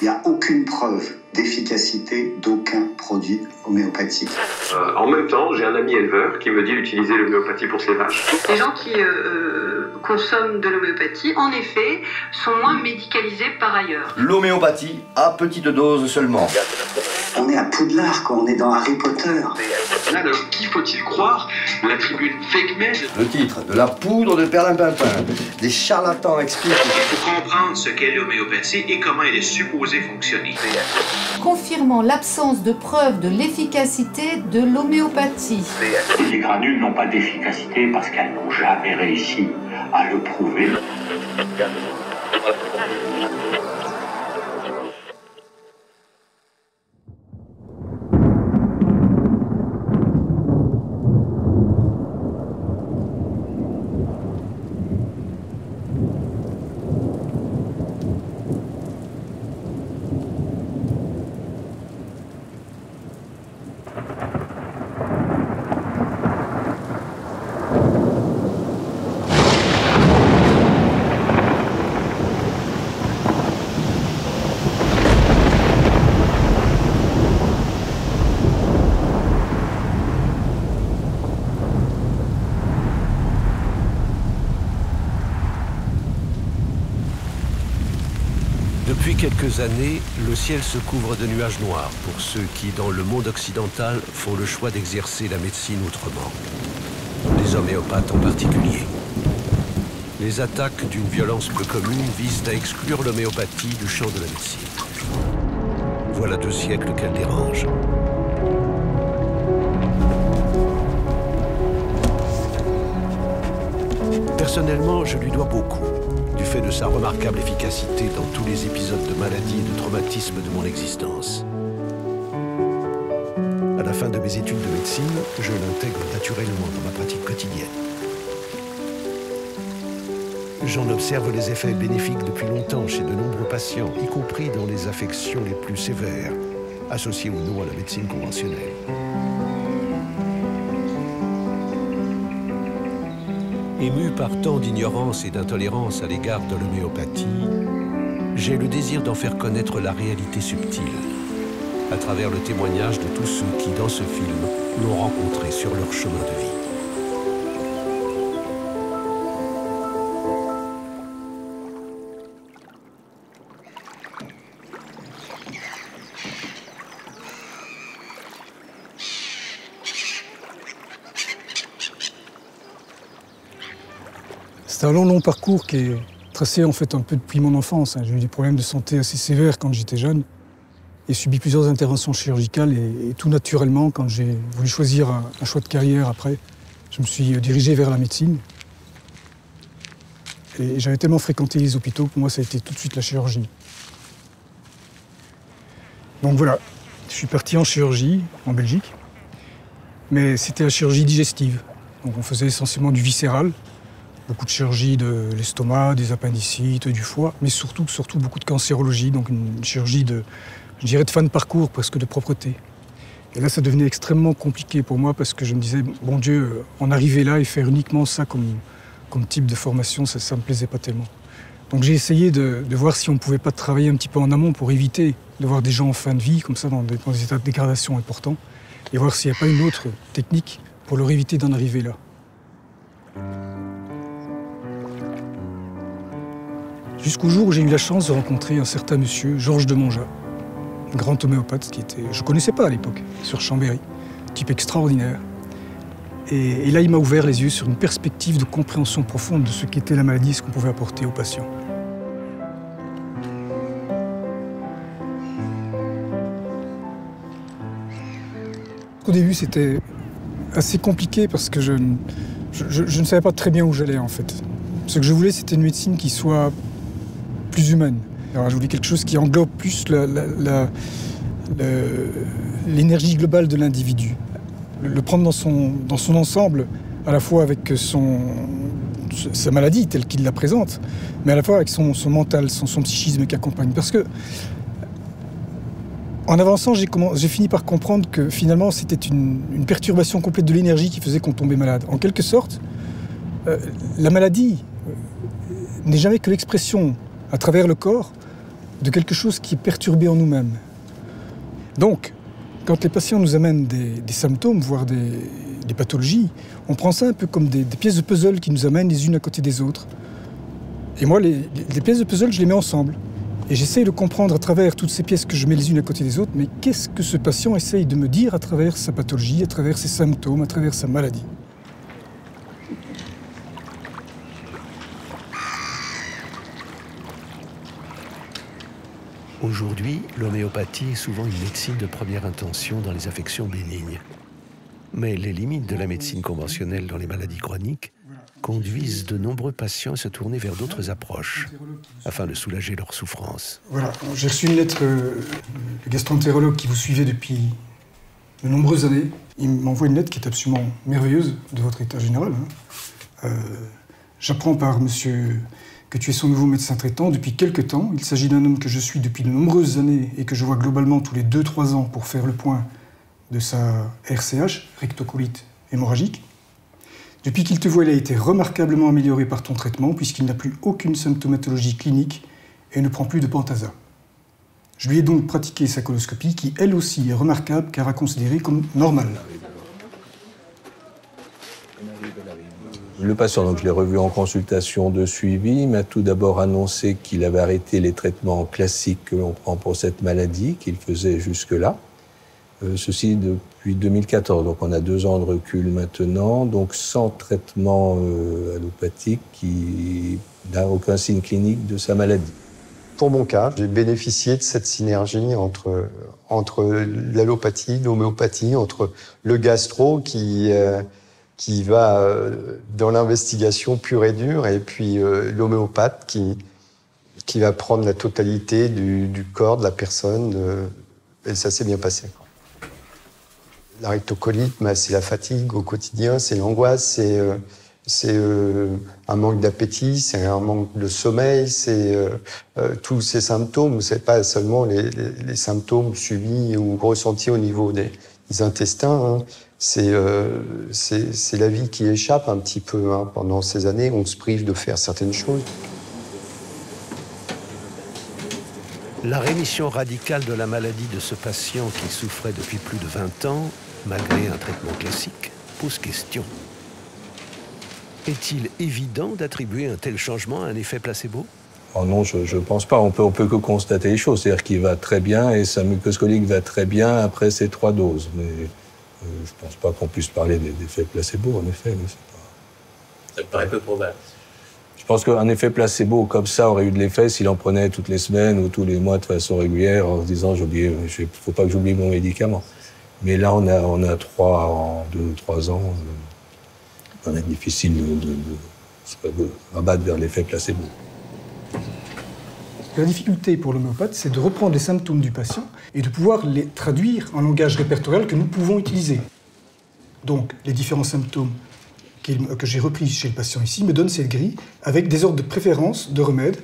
Il n'y a aucune preuve d'efficacité d'aucun produit homéopathique. En même temps, j'ai un ami éleveur qui me dit d'utiliser l'homéopathie pour ses vaches. Les gens qui consomment de l'homéopathie, en effet, sont moins médicalisés par ailleurs. L'homéopathie à petite dose seulement. On est à Poudlard, quoi. On est dans Harry Potter. Alors, qui faut-il croire? La tribune fake med? Le titre, de la poudre de perlimpinpin. Des charlatans expliquent. Il faut comprendre ce qu'est l'homéopathie et comment elle est supposée fonctionner. Confirmant l'absence de preuve de l'efficacité de l'homéopathie. Les granules n'ont pas d'efficacité parce qu'elles n'ont jamais réussi à le prouver. Depuis quelques années, le ciel se couvre de nuages noirs pour ceux qui, dans le monde occidental, font le choix d'exercer la médecine autrement. Les homéopathes en particulier. Les attaques d'une violence peu commune visent à exclure l'homéopathie du champ de la médecine. Voilà 2 siècles qu'elle dérange. Personnellement, je lui dois beaucoup, du fait de sa remarquable efficacité dans tous les épisodes de maladie et de traumatisme de mon existence. À la fin de mes études de médecine, je l'intègre naturellement dans ma pratique quotidienne. J'en observe les effets bénéfiques depuis longtemps chez de nombreux patients, y compris dans les affections les plus sévères, associées ou non à la médecine conventionnelle. Ému par tant d'ignorance et d'intolérance à l'égard de l'homéopathie, j'ai le désir d'en faire connaître la réalité subtile, à travers le témoignage de tous ceux qui, dans ce film, l'ont rencontré sur leur chemin de vie. C'est un long parcours qui est tracé en fait un peu depuis mon enfance. J'ai eu des problèmes de santé assez sévères quand j'étais jeune et subi plusieurs interventions chirurgicales et tout naturellement, quand j'ai voulu choisir un choix de carrière après, je me suis dirigé vers la médecine. Et j'avais tellement fréquenté les hôpitaux, pour moi ça a été tout de suite la chirurgie. Donc voilà, je suis parti en chirurgie en Belgique, mais c'était la chirurgie digestive. Donc on faisait essentiellement du viscéral. Beaucoup de chirurgie de l'estomac, des appendicites, du foie, mais surtout beaucoup de cancérologie, donc une chirurgie de fin de parcours, presque de propreté. Et là, ça devenait extrêmement compliqué pour moi parce que je me disais, bon Dieu, en arriver là et faire uniquement ça comme type de formation, ça me plaisait pas tellement. Donc j'ai essayé de voir si on ne pouvait pas travailler un petit peu en amont pour éviter de voir des gens en fin de vie, comme ça, dans des états de dégradation importants, et voir s'il n'y a pas une autre technique pour leur éviter d'en arriver là. Jusqu'au jour où j'ai eu la chance de rencontrer un certain monsieur, Georges de Monja, un grand homéopathe je ne connaissais pas à l'époque, sur Chambéry, type extraordinaire. Et là, il m'a ouvert les yeux sur une perspective de compréhension profonde de ce qu'était la maladie et ce qu'on pouvait apporter aux patients. Au début, c'était assez compliqué parce que je ne savais pas très bien où j'allais en fait. Ce que je voulais, c'était une médecine qui soit plus humaine. Alors, je voulais quelque chose qui englobe plus l'énergie globale de l'individu. Le prendre dans son ensemble, à la fois avec sa maladie telle qu'il la présente, mais à la fois avec son mental, son psychisme qui accompagne. Parce que, en avançant, j'ai fini par comprendre que finalement, c'était une perturbation complète de l'énergie qui faisait qu'on tombait malade. En quelque sorte, la maladie n'est jamais que l'expression à travers le corps de quelque chose qui est perturbé en nous-mêmes. Donc, quand les patients nous amènent des symptômes, voire des pathologies, on prend ça un peu comme des pièces de puzzle qui nous amènent les unes à côté des autres. Et moi, les pièces de puzzle, je les mets ensemble. Et j'essaye de comprendre à travers toutes ces pièces que je mets les unes à côté des autres, mais qu'est-ce que ce patient essaye de me dire à travers sa pathologie, à travers ses symptômes, à travers sa maladie. Aujourd'hui, l'homéopathie est souvent une médecine de première intention dans les affections bénignes. Mais les limites de la médecine conventionnelle dans les maladies chroniques conduisent de nombreux patients à se tourner vers d'autres approches afin de soulager leurs souffrances. Voilà, j'ai reçu une lettre du gastroentérologue qui vous suivait depuis de nombreuses années. Il m'envoie une lettre qui est absolument merveilleuse de votre état général. J'apprends par monsieur que tu es son nouveau médecin traitant depuis quelque temps. Il s'agit d'un homme que je suis depuis de nombreuses années et que je vois globalement tous les 2-3 ans pour faire le point de sa RCH, rectocolite hémorragique. Depuis qu'il te voit, il a été remarquablement amélioré par ton traitement puisqu'il n'a plus aucune symptomatologie clinique et ne prend plus de Pentasa. Je lui ai donc pratiqué sa coloscopie qui, elle aussi, est remarquable car à considérer comme normale. Le patient, donc je l'ai revu en consultation de suivi, il m'a tout d'abord annoncé qu'il avait arrêté les traitements classiques que l'on prend pour cette maladie, qu'il faisait jusque-là. Ceci depuis 2014, donc on a 2 ans de recul maintenant, donc sans traitement allopathique qui n'a aucun signe clinique de sa maladie. Pour mon cas, j'ai bénéficié de cette synergie entre l'allopathie, l'homéopathie, entre le gastro qui va dans l'investigation pure et dure, et puis l'homéopathe qui va prendre la totalité du corps de la personne, et ça s'est bien passé. La rectocolite, c'est la fatigue au quotidien, c'est l'angoisse, c'est un manque d'appétit, c'est un manque de sommeil, c'est tous ces symptômes. C'est pas seulement les symptômes subis ou ressentis au niveau des intestins. Hein. C'est la vie qui échappe un petit peu. Hein. Pendant ces années, on se prive de faire certaines choses. La rémission radicale de la maladie de ce patient qui souffrait depuis plus de 20 ans, malgré un traitement classique, pose question. Est-il évident d'attribuer un tel changement à un effet placebo? Oh non, je ne pense pas. On peut que constater les choses. C'est-à-dire qu'il va très bien et sa muqueuse colique va très bien après ces 3 doses. Mais je ne pense pas qu'on puisse parler d'effet placebo, en effet. Mais c'est pas... Ça me paraît peu probable. Je pense qu'un effet placebo comme ça aurait eu de l'effet s'il en prenait toutes les semaines ou tous les mois de façon régulière en se disant il ne faut pas que j'oublie mon médicament. Mais là, on a 2 ou 3 ans. On est difficile de se rabattre vers l'effet placebo. La difficulté pour l'homéopathe, c'est de reprendre les symptômes du patient et de pouvoir les traduire en langage répertorial que nous pouvons utiliser. Donc, les différents symptômes que j'ai repris chez le patient ici me donnent cette grille avec des ordres de préférence de remèdes.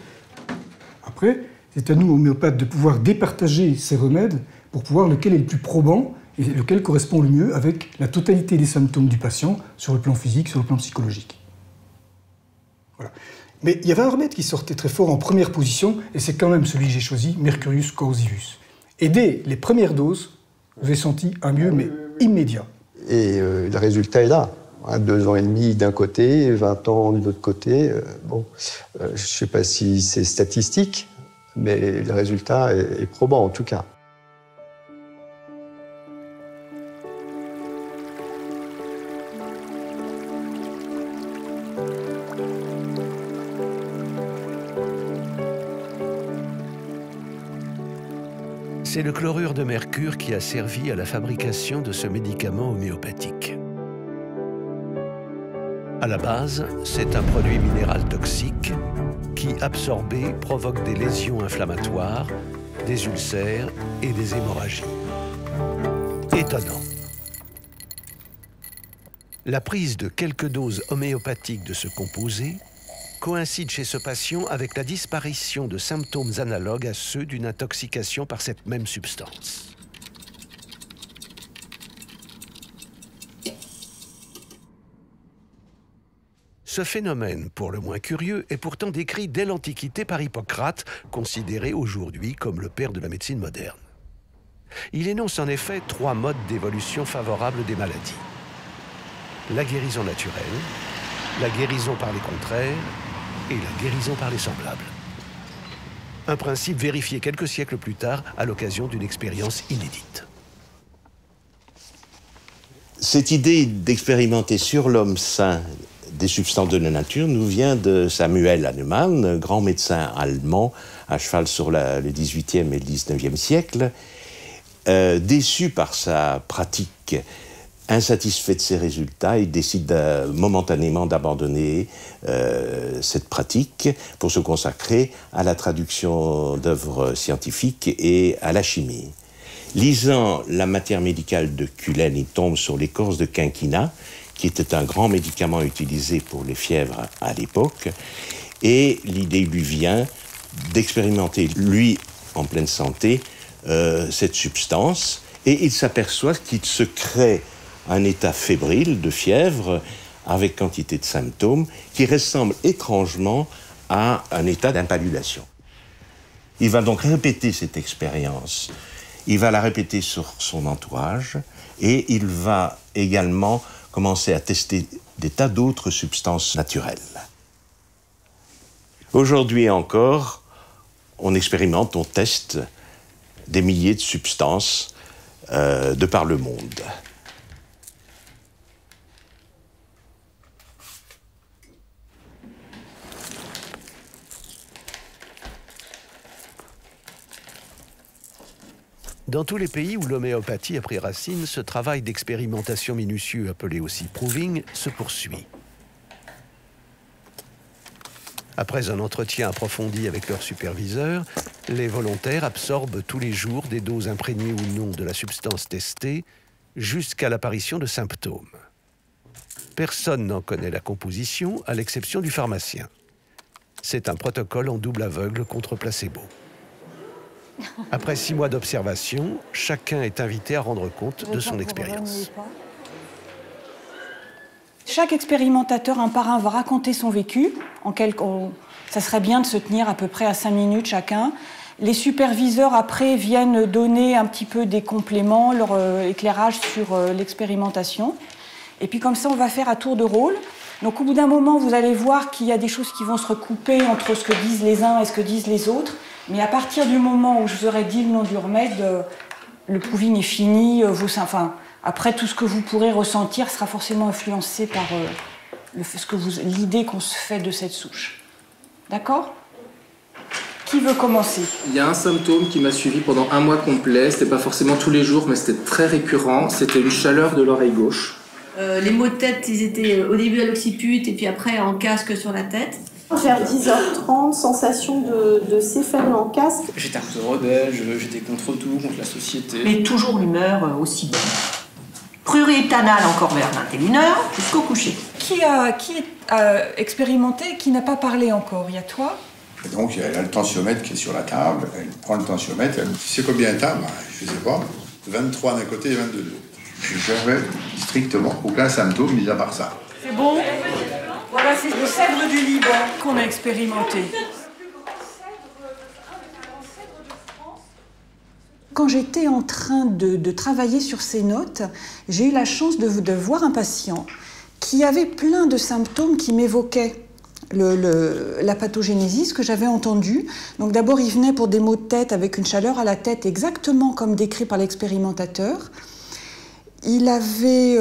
Après, c'est à nous, homéopathes, de pouvoir départager ces remèdes pour pouvoir lequel est le plus probant et lequel correspond le mieux avec la totalité des symptômes du patient sur le plan physique, sur le plan psychologique. Voilà. Mais il y avait un remède qui sortait très fort en première position, et c'est quand même celui que j'ai choisi, Mercurius coercivus. Et dès les premières doses, vous avez senti un mieux, mais immédiat. Et le résultat est là. 2 ans et demi d'un côté, 20 ans de l'autre côté. Je ne sais pas si c'est statistique, mais le résultat est probant en tout cas. C'est le chlorure de mercure qui a servi à la fabrication de ce médicament homéopathique. À la base, c'est un produit minéral toxique qui, absorbé, provoque des lésions inflammatoires, des ulcères et des hémorragies. Étonnant. La prise de quelques doses homéopathiques de ce composé coïncide chez ce patient avec la disparition de symptômes analogues à ceux d'une intoxication par cette même substance. Ce phénomène, pour le moins curieux, est pourtant décrit dès l'Antiquité par Hippocrate, considéré aujourd'hui comme le père de la médecine moderne. Il énonce en effet 3 modes d'évolution favorables des maladies. La guérison naturelle, la guérison par les contraires et la guérison par les semblables. Un principe vérifié quelques siècles plus tard à l'occasion d'une expérience inédite. Cette idée d'expérimenter sur l'homme sain des substances de la nature nous vient de Samuel Hahnemann, grand médecin allemand à cheval sur le XVIIIe et le XIXe siècle. Déçu par sa pratique, insatisfait de ses résultats, il décide momentanément d'abandonner cette pratique pour se consacrer à la traduction d'œuvres scientifiques et à la chimie. Lisant la matière médicale de Cullen, il tombe sur l'écorce de quinquina, qui était un grand médicament utilisé pour les fièvres à l'époque, et l'idée lui vient d'expérimenter, lui, en pleine santé, cette substance, et il s'aperçoit qu'il se crée un état fébrile de fièvre avec quantité de symptômes qui ressemble étrangement à un état d'impaludation. Il va donc répéter cette expérience. Il va la répéter sur son entourage et il va également commencer à tester des tas d'autres substances naturelles. Aujourd'hui encore, on expérimente, on teste des milliers de substances de par le monde. Dans tous les pays où l'homéopathie a pris racine, ce travail d'expérimentation minutieux, appelé aussi proving, se poursuit. Après un entretien approfondi avec leur superviseur, les volontaires absorbent tous les jours des doses imprégnées ou non de la substance testée jusqu'à l'apparition de symptômes. Personne n'en connaît la composition, à l'exception du pharmacien. C'est un protocole en double aveugle contre placebo. Après 6 mois d'observation, chacun est invité à rendre compte de son expérience. Chaque expérimentateur, un par un, va raconter son vécu. Ça serait bien de se tenir à peu près à 5 minutes chacun. Les superviseurs, après, viennent donner un petit peu des compléments, leur éclairage sur l'expérimentation. Et puis comme ça, on va faire à tour de rôle. Donc au bout d'un moment, vous allez voir qu'il y a des choses qui vont se recouper entre ce que disent les uns et ce que disent les autres. Mais à partir du moment où je vous aurai dit le nom du remède, le proving est fini. Après, tout ce que vous pourrez ressentir sera forcément influencé par l'idée qu'on se fait de cette souche. D'accord ? Qui veut commencer ? Il y a un symptôme qui m'a suivi pendant 1 mois complet. C'était pas forcément tous les jours, mais c'était très récurrent. C'était une chaleur de l'oreille gauche. Les maux de tête, ils étaient au début à l'occiput et puis après en casque sur la tête. Vers 10h30, sensation de céphalée en casque. J'étais un peu rebelle, j'étais contre tout, contre la société. Mais toujours l'humeur aussi bonne. Pluriéthanal encore vers 21h jusqu'au coucher. Qui a expérimenté et qui n'a pas parlé encore ? Il y a toi ? Et donc elle a le tensiomètre qui est sur la table, elle prend le tensiomètre, elle me dit c'est combien de temps ? Je ne sais pas, 23 d'un côté et 22 de l'autre. J'avais strictement aucun symptôme mis à part ça. C'est bon ? Voilà, c'est le cèdre du Liban qu'on a expérimenté. Quand j'étais en train de travailler sur ces notes, j'ai eu la chance de voir un patient qui avait plein de symptômes qui m'évoquaient la pathogénésis que j'avais entendue. Donc d'abord, il venait pour des maux de tête avec une chaleur à la tête, exactement comme décrit par l'expérimentateur. Il avait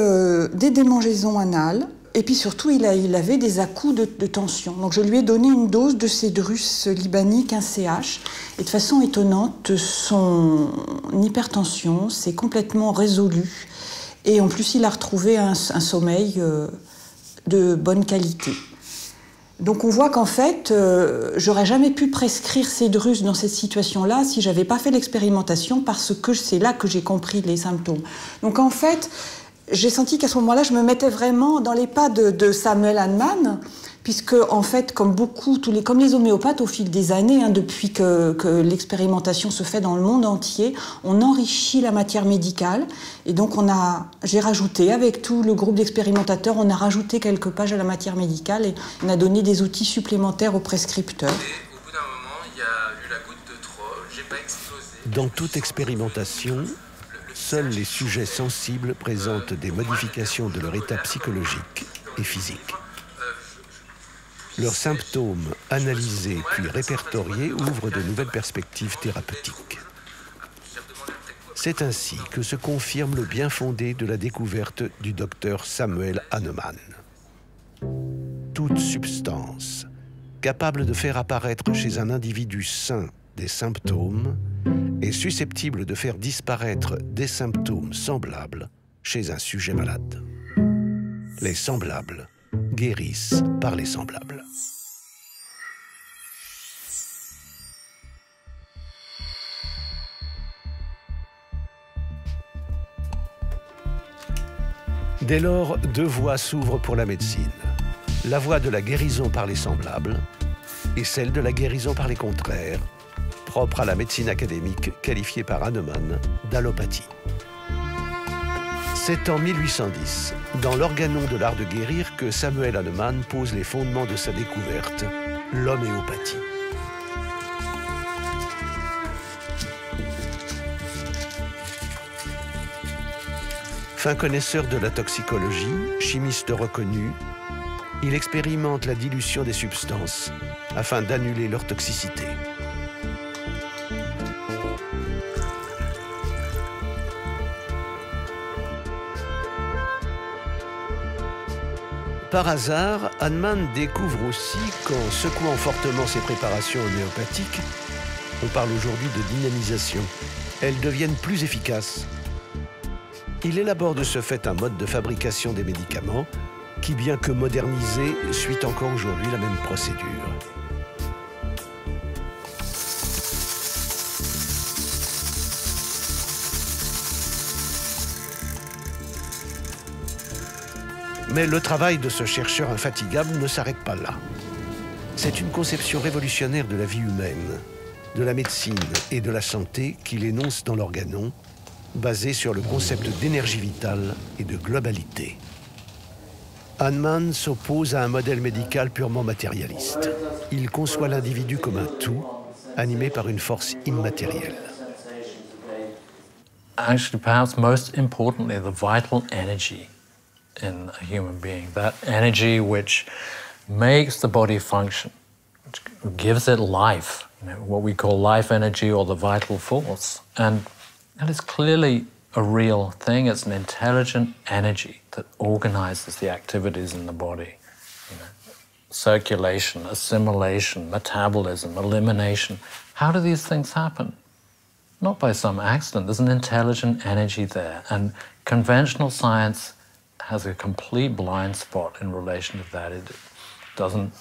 des démangeaisons anales. Et puis surtout, il avait des à-coups de tension. Donc je lui ai donné une dose de cédrus libanique, un CH. Et de façon étonnante, son hypertension s'est complètement résolue. Et en plus, il a retrouvé un sommeil de bonne qualité. Donc on voit qu'en fait, j'aurais jamais pu prescrire cédrus dans cette situation-là si j'avais pas fait l'expérimentation, parce que c'est là que j'ai compris les symptômes. Donc en fait, j'ai senti qu'à ce moment-là, je me mettais vraiment dans les pas de Samuel Hahnemann, puisque, en fait, comme les homéopathes, au fil des années, depuis que l'expérimentation se fait dans le monde entier, on enrichit la matière médicale. Et donc, j'ai rajouté, avec tout le groupe d'expérimentateurs, on a rajouté quelques pages à la matière médicale et on a donné des outils supplémentaires aux prescripteurs. Et au bout d'un moment, il y a eu la goutte de trop, j'ai pas explosé. Dans toute expérimentation, seuls les sujets sensibles présentent des modifications de leur état psychologique et physique. Leurs symptômes analysés puis répertoriés ouvrent de nouvelles perspectives thérapeutiques. C'est ainsi que se confirme le bien fondé de la découverte du docteur Samuel Hahnemann. Toute substance capable de faire apparaître chez un individu sain des symptômes est susceptible de faire disparaître des symptômes semblables chez un sujet malade. Les semblables guérissent par les semblables. Dès lors, deux voies s'ouvrent pour la médecine. La voie de la guérison par les semblables et celle de la guérison par les contraires, propre à la médecine académique qualifiée par Hahnemann d'allopathie. C'est en 1810, dans l'Organon de l'art de guérir, que Samuel Hahnemann pose les fondements de sa découverte, l'homéopathie. Fin connaisseur de la toxicologie, chimiste reconnu, il expérimente la dilution des substances afin d'annuler leur toxicité. Par hasard, Hahnemann découvre aussi qu'en secouant fortement ses préparations homéopathiques, on parle aujourd'hui de dynamisation, elles deviennent plus efficaces. Il élabore de ce fait un mode de fabrication des médicaments qui, bien que modernisé, suit encore aujourd'hui la même procédure. Mais le travail de ce chercheur infatigable ne s'arrête pas là. C'est une conception révolutionnaire de la vie humaine, de la médecine et de la santé qu'il énonce dans l'Organon, basée sur le concept d'énergie vitale et de globalité. Hahnemann s'oppose à un modèle médical purement matérialiste. Il conçoit l'individu comme un tout, animé par une force immatérielle. Actually, perhaps most importantly, the vital energy in a human being, that energy which makes the body function, which gives it life, what we call life energy or the vital force. And that is clearly a real thing. It's an intelligent energy that organizes the activities in the body. Circulation, assimilation, metabolism, elimination. How do these things happen? Not by some accident. There's an intelligent energy there. And conventional science has a complete blind spot in relation to that. It doesn't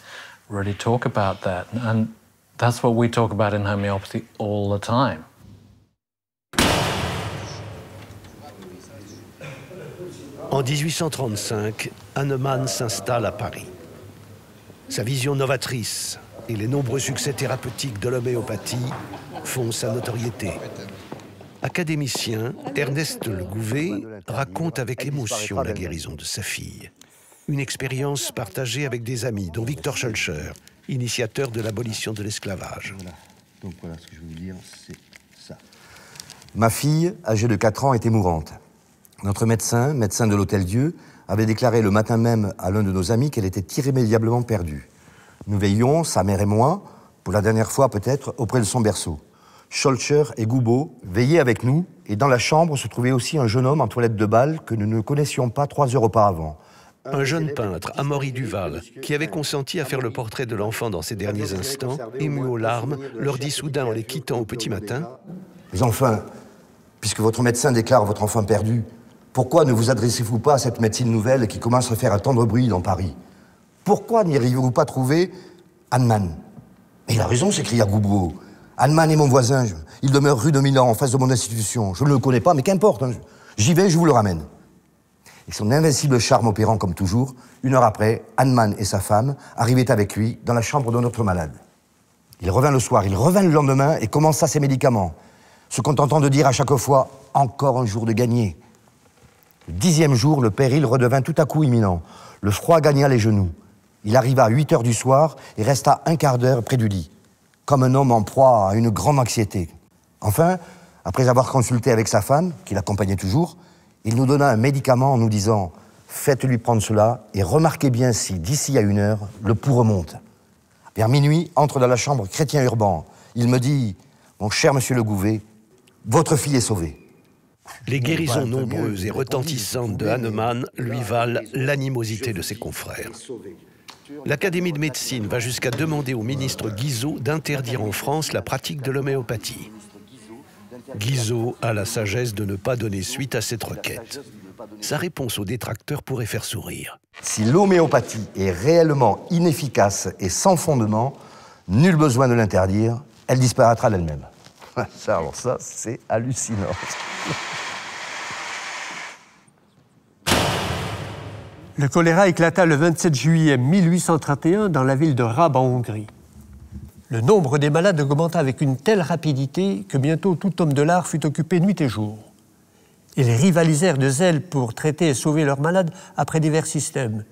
really talk about that. And that's what we talk about in homeopathy all the time. En 1835, Hahnemann s'installe à Paris. Sa vision novatrice et les nombreux succès thérapeutiques de l'homéopathie font sa notoriété. Académicien, Ernest Le Gouvet raconte avec émotion la guérison de sa fille. Une expérience partagée avec des amis, dont Victor Schœlcher, initiateur de l'abolition de l'esclavage. Donc voilà, ce que je vais vous dire, c'est ça. Ma fille, âgée de 4 ans, était mourante. Notre médecin de l'Hôtel-Dieu, avait déclaré le matin même à l'un de nos amis qu'elle était irrémédiablement perdue. Nous veillions, sa mère et moi, pour la dernière fois peut-être, auprès de son berceau. Schœlcher et Goubeau veillaient avec nous, et dans la chambre se trouvait aussi un jeune homme en toilette de bal que nous ne connaissions pas 3 heures auparavant. Un jeune peintre, Amaury Duval, qui avait consenti à faire le portrait de l'enfant dans ses derniers instants, ému aux larmes, leur dit soudain en les quittant au petit matin « Mais enfin, puisque votre médecin déclare votre enfant perdu, pourquoi ne vous adressez-vous pas à cette médecine nouvelle qui commence à faire un tendre bruit dans Paris? Pourquoi n'arrivez-vous pas à trouver Hahnemann ?» Mais il a raison, s'écria Goubeau. Hahnemann est mon voisin, il demeure rue de Milan, en face de mon institution. Je ne le connais pas, mais qu'importe, hein. J'y vais, je vous le ramène. Et son invincible charme opérant comme toujours, 1 heure après, Hahnemann et sa femme arrivaient avec lui dans la chambre de notre malade. Il revint le soir, il revint le lendemain et commença ses médicaments, se contentant de dire à chaque fois « encore un jour de gagné ». Le 10e jour, le péril redevint tout à coup imminent. Le froid gagna les genoux. Il arriva à 8 heures du soir et resta un quart d'heure près du lit, comme un homme en proie à une grande anxiété. Enfin, après avoir consulté avec sa femme, qui l'accompagnait toujours, il nous donna un médicament en nous disant « faites-lui prendre cela et remarquez bien si, d'ici à 1 heure, le pouls remonte ». Vers minuit, entre dans la chambre Chrétien Urban. Il me dit « Mon cher monsieur Le Gouvet, votre fille est sauvée ». Les guérisons nombreuses et retentissantes de Hahnemann lui valent l'animosité de ses confrères. L'Académie de médecine va jusqu'à demander au ministre Guizot d'interdire en France la pratique de l'homéopathie. Guizot a la sagesse de ne pas donner suite à cette requête. Sa réponse aux détracteurs pourrait faire sourire. Si l'homéopathie est réellement inefficace et sans fondement, nul besoin de l'interdire, elle disparaîtra d'elle-même. Alors ça, c'est hallucinant. Le choléra éclata le 27 juillet 1831 dans la ville de Rab en Hongrie. Le nombre des malades augmenta avec une telle rapidité que bientôt tout homme de l'art fut occupé nuit et jour. Ils rivalisèrent de zèle pour traiter et sauver leurs malades après divers systèmes.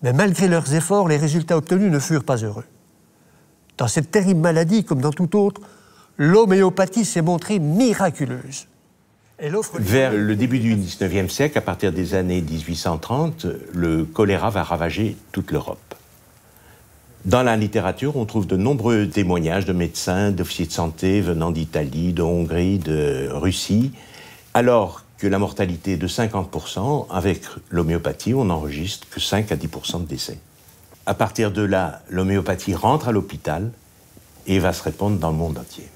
Mais malgré leurs efforts, les résultats obtenus ne furent pas heureux. Dans cette terrible maladie, comme dans toute autre, l'homéopathie s'est montrée miraculeuse. Vers le début du XIXe siècle, à partir des années 1830, le choléra va ravager toute l'Europe. Dans la littérature, on trouve de nombreux témoignages de médecins, d'officiers de santé venant d'Italie, de Hongrie, de Russie, alors que la mortalité est de 50%, avec l'homéopathie, on n'enregistre que 5 à 10% de décès. À partir de là, l'homéopathie rentre à l'hôpital et va se répandre dans le monde entier.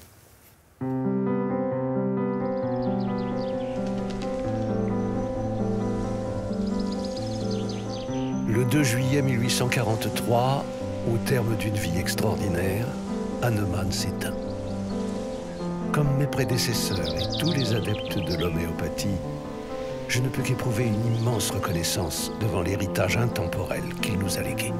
Le 2 juillet 1843, au terme d'une vie extraordinaire, Hahnemann s'éteint. Comme mes prédécesseurs et tous les adeptes de l'homéopathie, je ne peux qu'éprouver une immense reconnaissance devant l'héritage intemporel qu'il nous a légué.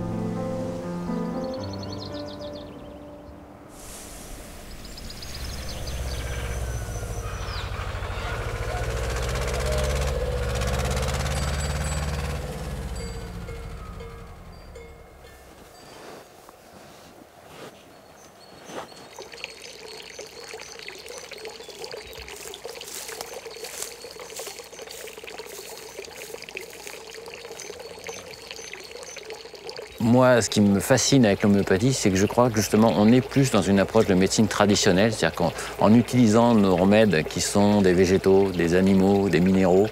Moi, ce qui me fascine avec l'homéopathie, c'est que je crois que justement, on est plus dans une approche de médecine traditionnelle, c'est-à-dire qu'en utilisant nos remèdes qui sont des végétaux, des animaux, des minéraux,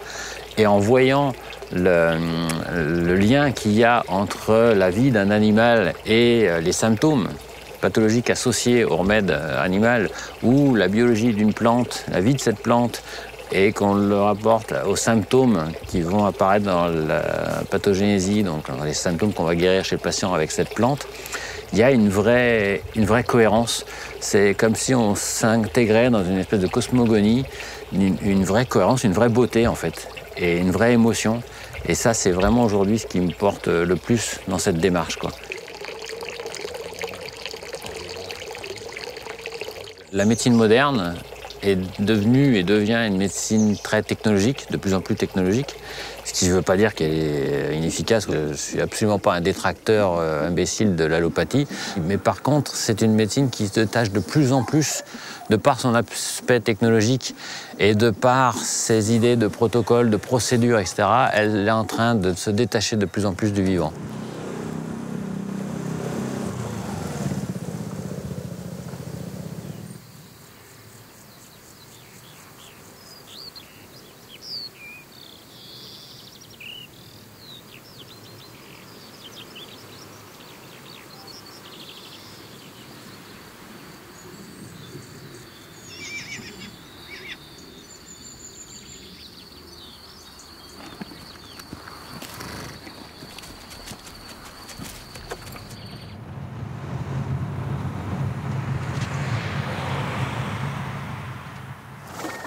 et en voyant le lien qu'il y a entre la vie d'un animal et les symptômes pathologiques associés au remède animal, ou la biologie d'une plante, la vie de cette plante, et qu'on le rapporte aux symptômes qui vont apparaître dans la pathogénésie, donc dans les symptômes qu'on va guérir chez le patient avec cette plante, il y a une vraie cohérence. C'est comme si on s'intégrait dans une espèce de cosmogonie, une vraie cohérence, une vraie beauté en fait, et une vraie émotion. Et ça, c'est vraiment aujourd'hui ce qui me porte le plus dans cette démarche, quoi. La médecine moderne est devenue et devient une médecine très technologique, de plus en plus technologique, ce qui ne veut pas dire qu'elle est inefficace. Je ne suis absolument pas un détracteur imbécile de l'allopathie, mais par contre, c'est une médecine qui se détache de plus en plus, de par son aspect technologique et de par ses idées de protocoles, de procédures, etc., elle est en train de se détacher de plus en plus du vivant.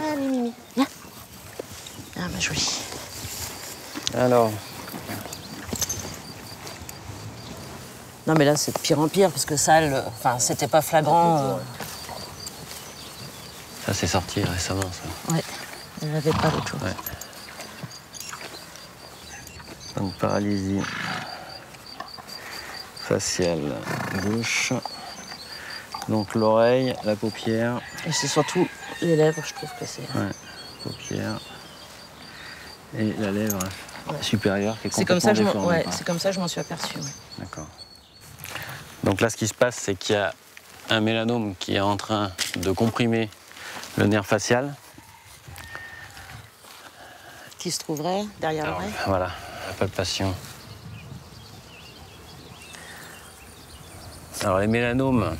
Allez, Mimi, viens. Ah, ma jolie. Alors. Non, mais là, c'est de pire en pire, parce que ça, enfin, c'était pas flagrant. Ça, c'est sorti récemment, ça. Ouais, il n'y avait pas d'autre chose. Ouais. Donc, paralysie faciale gauche. Donc, l'oreille, la paupière. Et c'est surtout les lèvres, je trouve que c'est. Ouais, paupière. Et la lèvre supérieure qui est complètement déformée. Ouais, c'est comme ça que je m'en suis aperçue. Ouais. D'accord. Donc là, ce qui se passe, c'est qu'il y a un mélanome qui est en train de comprimer le nerf facial. Qui se trouverait derrière l'oreille. Voilà, la palpation. Alors les mélanomes,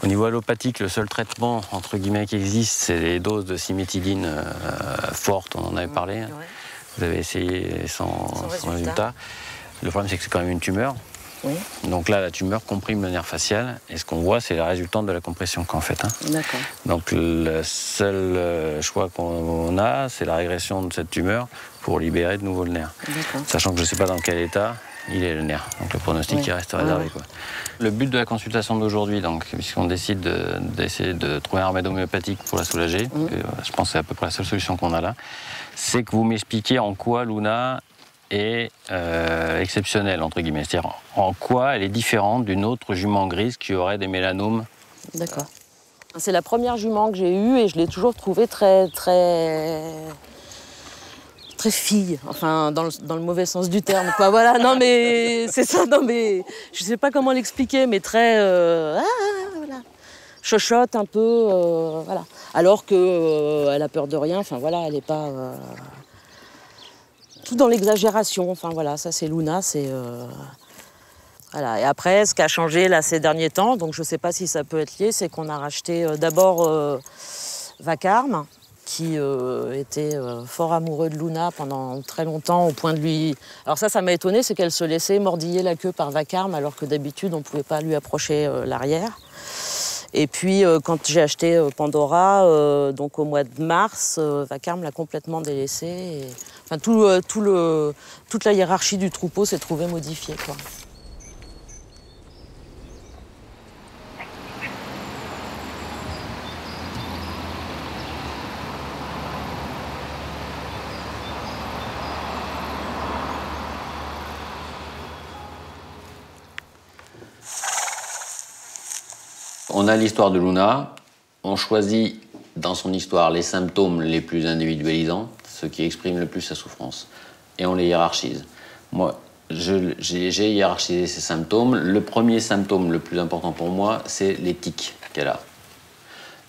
au niveau allopathique, le seul traitement, entre guillemets, qui existe, c'est les doses de cimétidine fortes, on en avait parlé. Ouais. Vous avez essayé sans résultat. Le problème, c'est que c'est quand même une tumeur. Oui. Donc là, la tumeur comprime le nerf facial, et ce qu'on voit, c'est la résultante de la compression qu'en fait. Hein. D'accord. Donc le seul choix qu'on a, c'est la régression de cette tumeur pour libérer de nouveau le nerf. Sachant que je ne sais pas dans quel état il est le nerf. Donc le pronostic il reste réservé. Quoi. Le but de la consultation d'aujourd'hui, donc, puisqu'on décide d'essayer de trouver un remède homéopathique pour la soulager, je pense que c'est à peu près la seule solution qu'on a là, c'est que vous m'expliquiez en quoi Luna est exceptionnelle, entre guillemets. C'est-à-dire en quoi elle est différente d'une autre jument grise qui aurait des mélanomes. D'accord. C'est la première jument que j'ai eue et je l'ai toujours trouvée très fille, enfin dans le mauvais sens du terme, quoi. Voilà, non mais c'est ça, non mais je sais pas comment l'expliquer, mais très voilà, chochotte un peu, voilà. Alors que elle a peur de rien, enfin voilà, elle est pas tout dans l'exagération, enfin voilà, ça c'est Luna, c'est voilà. Et après, ce qui a changé là ces derniers temps, donc je sais pas si ça peut être lié, c'est qu'on a racheté d'abord Vacarme, qui était fort amoureux de Luna pendant très longtemps, au point de lui... Alors ça m'a étonnée, c'est qu'elle se laissait mordiller la queue par Vacarme, alors que d'habitude, on ne pouvait pas lui approcher l'arrière. Et puis, quand j'ai acheté Pandora, donc au mois de mars, Vacarme l'a complètement délaissée. Et... Enfin, toute la hiérarchie du troupeau s'est trouvée modifiée, quoi. On a l'histoire de Luna, on choisit dans son histoire les symptômes les plus individualisants, ceux qui expriment le plus sa souffrance, et on les hiérarchise. Moi, j'ai hiérarchisé ces symptômes. Le premier symptôme le plus important pour moi, c'est les tics qu'elle a.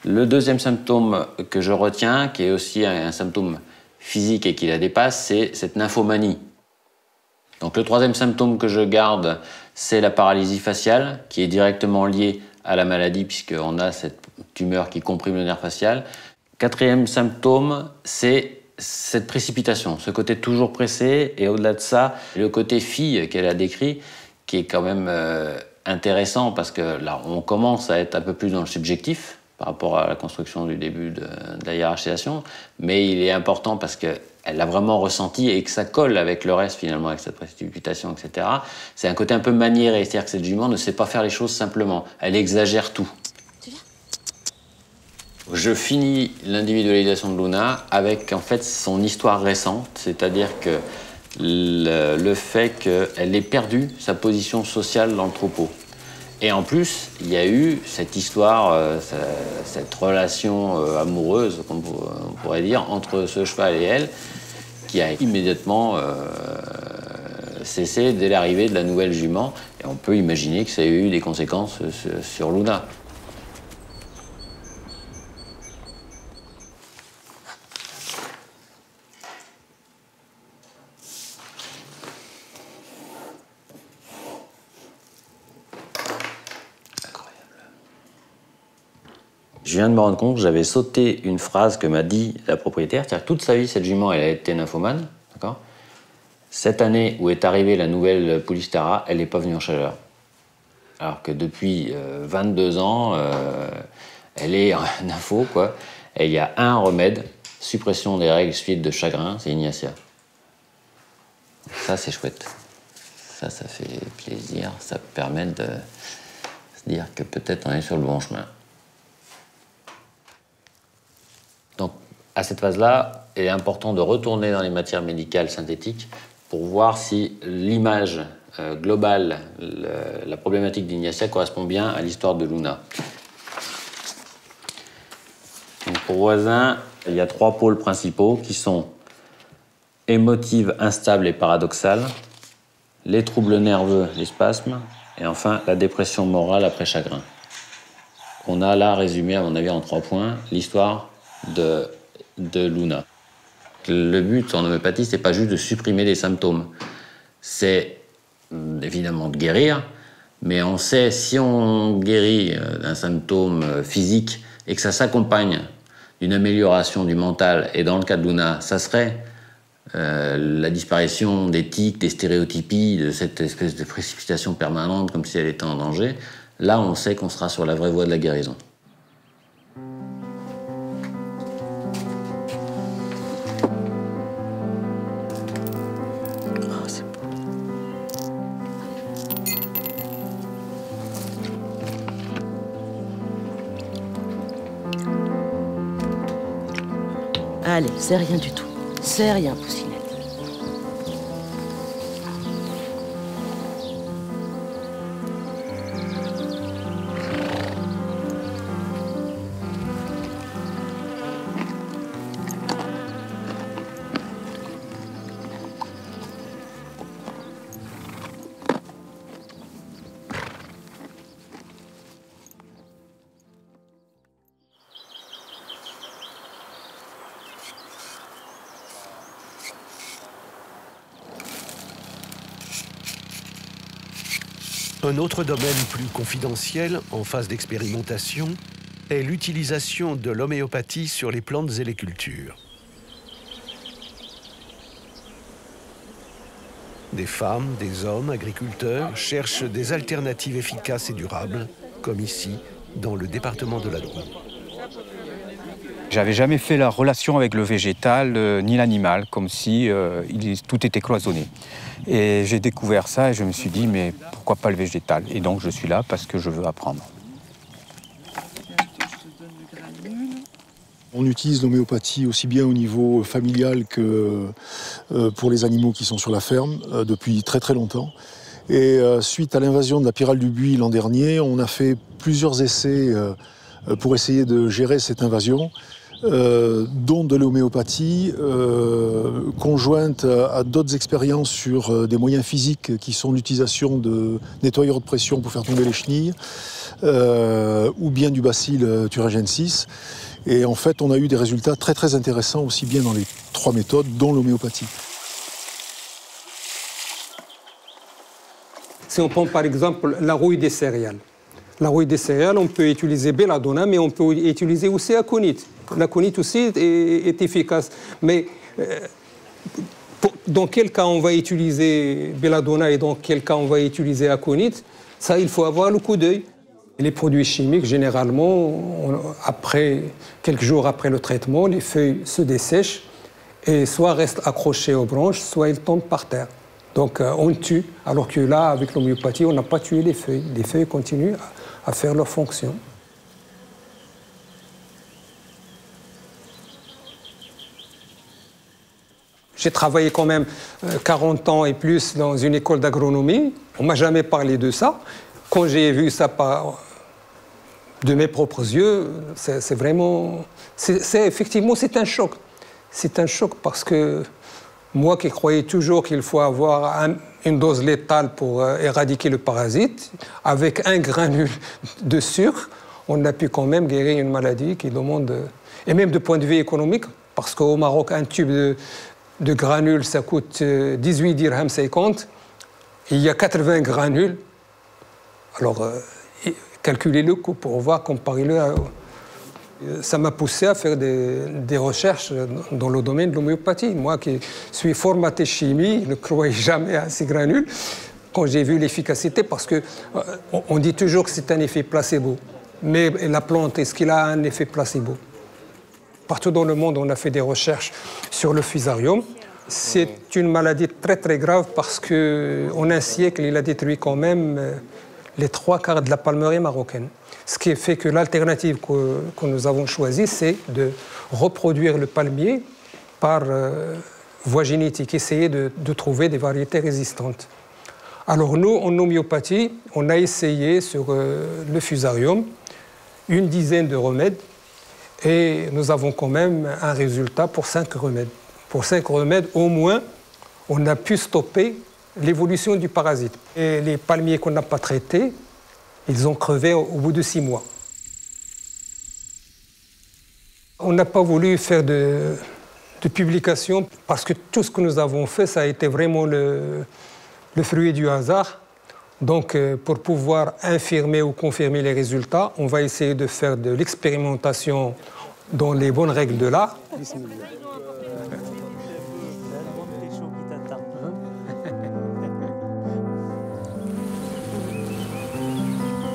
Le deuxième symptôme que je retiens, qui est aussi un symptôme physique et qui la dépasse, c'est cette nymphomanie. Donc le troisième symptôme que je garde, c'est la paralysie faciale, qui est directement liée à la maladie, puisqu'on a cette tumeur qui comprime le nerf facial. Quatrième symptôme, c'est cette précipitation, ce côté toujours pressé, et au-delà de ça, le côté fille qu'elle a décrit, qui est quand même intéressant, parce que là, on commence à être un peu plus dans le subjectif, par rapport à la construction du début de la hiérarchisation, mais il est important parce qu'elle l'a vraiment ressenti et que ça colle avec le reste finalement, avec cette précipitation, etc. C'est un côté un peu maniéré, c'est-à-dire que cette jument ne sait pas faire les choses simplement, elle exagère tout. Je finis l'individualisation de Luna avec en fait son histoire récente, c'est-à-dire que le fait qu'elle ait perdu sa position sociale dans le troupeau. Et en plus, il y a eu cette histoire, cette relation amoureuse, on pourrait dire, entre ce cheval et elle, qui a immédiatement cessé dès l'arrivée de la nouvelle jument. Et on peut imaginer que ça a eu des conséquences sur Luna. Je viens de me rendre compte que j'avais sauté une phrase que m'a dit la propriétaire, c'est-à-dire toute sa vie, cette jument, elle a été nymphomane, d'accord ? Cette année où est arrivée la nouvelle Poulistara, elle n'est pas venue en chaleur. Alors que depuis 22 ans, elle est nympho, quoi. Et il y a un remède, suppression des règles suite de chagrin, c'est Ignacia. Ça, c'est chouette. Ça fait plaisir. Ça permet de se dire que peut-être on est sur le bon chemin. Donc, à cette phase-là, il est important de retourner dans les matières médicales synthétiques pour voir si l'image globale, la problématique d'Ignacia correspond bien à l'histoire de Luna. Donc, pour Voisin, il y a 3 pôles principaux qui sont émotive, instable et paradoxale, les troubles nerveux, les spasmes, et enfin la dépression morale après chagrin. On a là résumé, à mon avis, en 3 points, l'histoire de Luna. Le but en homéopathie, c'est pas juste de supprimer les symptômes, c'est évidemment de guérir, mais on sait, si on guérit d'un symptôme physique et que ça s'accompagne d'une amélioration du mental, et dans le cas de Luna, ça serait la disparition des tics, des stéréotypies, de cette espèce de précipitation permanente comme si elle était en danger, là on sait qu'on sera sur la vraie voie de la guérison. Allez, c'est rien du tout. C'est rien, Poussinette. Un autre domaine plus confidentiel, en phase d'expérimentation, est l'utilisation de l'homéopathie sur les plantes et les cultures. Des femmes, des hommes, agriculteurs cherchent des alternatives efficaces et durables, comme ici, dans le département de la Drôme. J'avais jamais fait la relation avec le végétal ni l'animal, comme si tout était cloisonné. Et j'ai découvert ça et je me suis dit, mais pourquoi pas le végétal? Et donc je suis là parce que je veux apprendre. On utilise l'homéopathie aussi bien au niveau familial que pour les animaux qui sont sur la ferme depuis très très longtemps. Et suite à l'invasion de la pyrale du buis l'an dernier, on a fait plusieurs essais pour essayer de gérer cette invasion, dont de l'homéopathie, conjointe à d'autres expériences sur des moyens physiques qui sont l'utilisation de nettoyeurs de pression pour faire tomber les chenilles, ou bien du bacille thuringiensis. Et en fait, on a eu des résultats très très intéressants aussi bien dans les 3 méthodes, dont l'homéopathie. Si on prend par exemple la rouille des céréales. La rouille des céréales, on peut utiliser belladonna, mais on peut utiliser aussi aconite. L'aconite aussi est efficace. Mais dans quel cas on va utiliser belladonna et dans quel cas on va utiliser aconite, ça, il faut avoir le coup d'œil. Les produits chimiques, généralement, quelques jours après le traitement, les feuilles se dessèchent et soit restent accrochées aux branches, soit elles tombent par terre. Donc on tue, alors que là, avec l'homéopathie, on n'a pas tué les feuilles. Les feuilles continuent à faire leur fonction. J'ai travaillé quand même 40 ans et plus dans une école d'agronomie. On ne m'a jamais parlé de ça. Quand j'ai vu ça de mes propres yeux, c'est vraiment... effectivement, c'est un choc. C'est un choc parce que moi qui croyais toujours qu'il faut avoir une dose létale pour éradiquer le parasite, avec un granule de sucre, on a pu quand même guérir une maladie qui demande... Et même de point de vue économique, parce qu'au Maroc, un tube de granules, ça coûte 18 dirhams 50. Il y a 80 granules. Alors, calculez le coût pour voir, comparez-le à... Ça m'a poussé à faire des recherches dans le domaine de l'homéopathie. Moi qui suis formaté chimie, je ne croyais jamais à ces granules. Quand j'ai vu l'efficacité, parce qu'on dit toujours que c'est un effet placebo. Mais la plante, est-ce qu'il a un effet placebo? Partout dans le monde, on a fait des recherches sur le fusarium. C'est une maladie très très grave parce qu'en un siècle, il a détruit quand même les 3/4 de la palmeraie marocaine. Ce qui fait que l'alternative que nous avons choisie, c'est de reproduire le palmier par voie génétique, essayer de trouver des variétés résistantes. Alors nous, en homéopathie, on a essayé sur le fusarium une dizaine de remèdes et nous avons quand même un résultat pour 5 remèdes. Pour 5 remèdes, au moins, on a pu stopper l'évolution du parasite. Et les palmiers qu'on n'a pas traités, ils ont crevé au bout de 6 mois. On n'a pas voulu faire de publication parce que tout ce que nous avons fait, ça a été vraiment le fruit du hasard. Donc, pour pouvoir infirmer ou confirmer les résultats, on va essayer de faire de l'expérimentation dans les bonnes règles de l'art.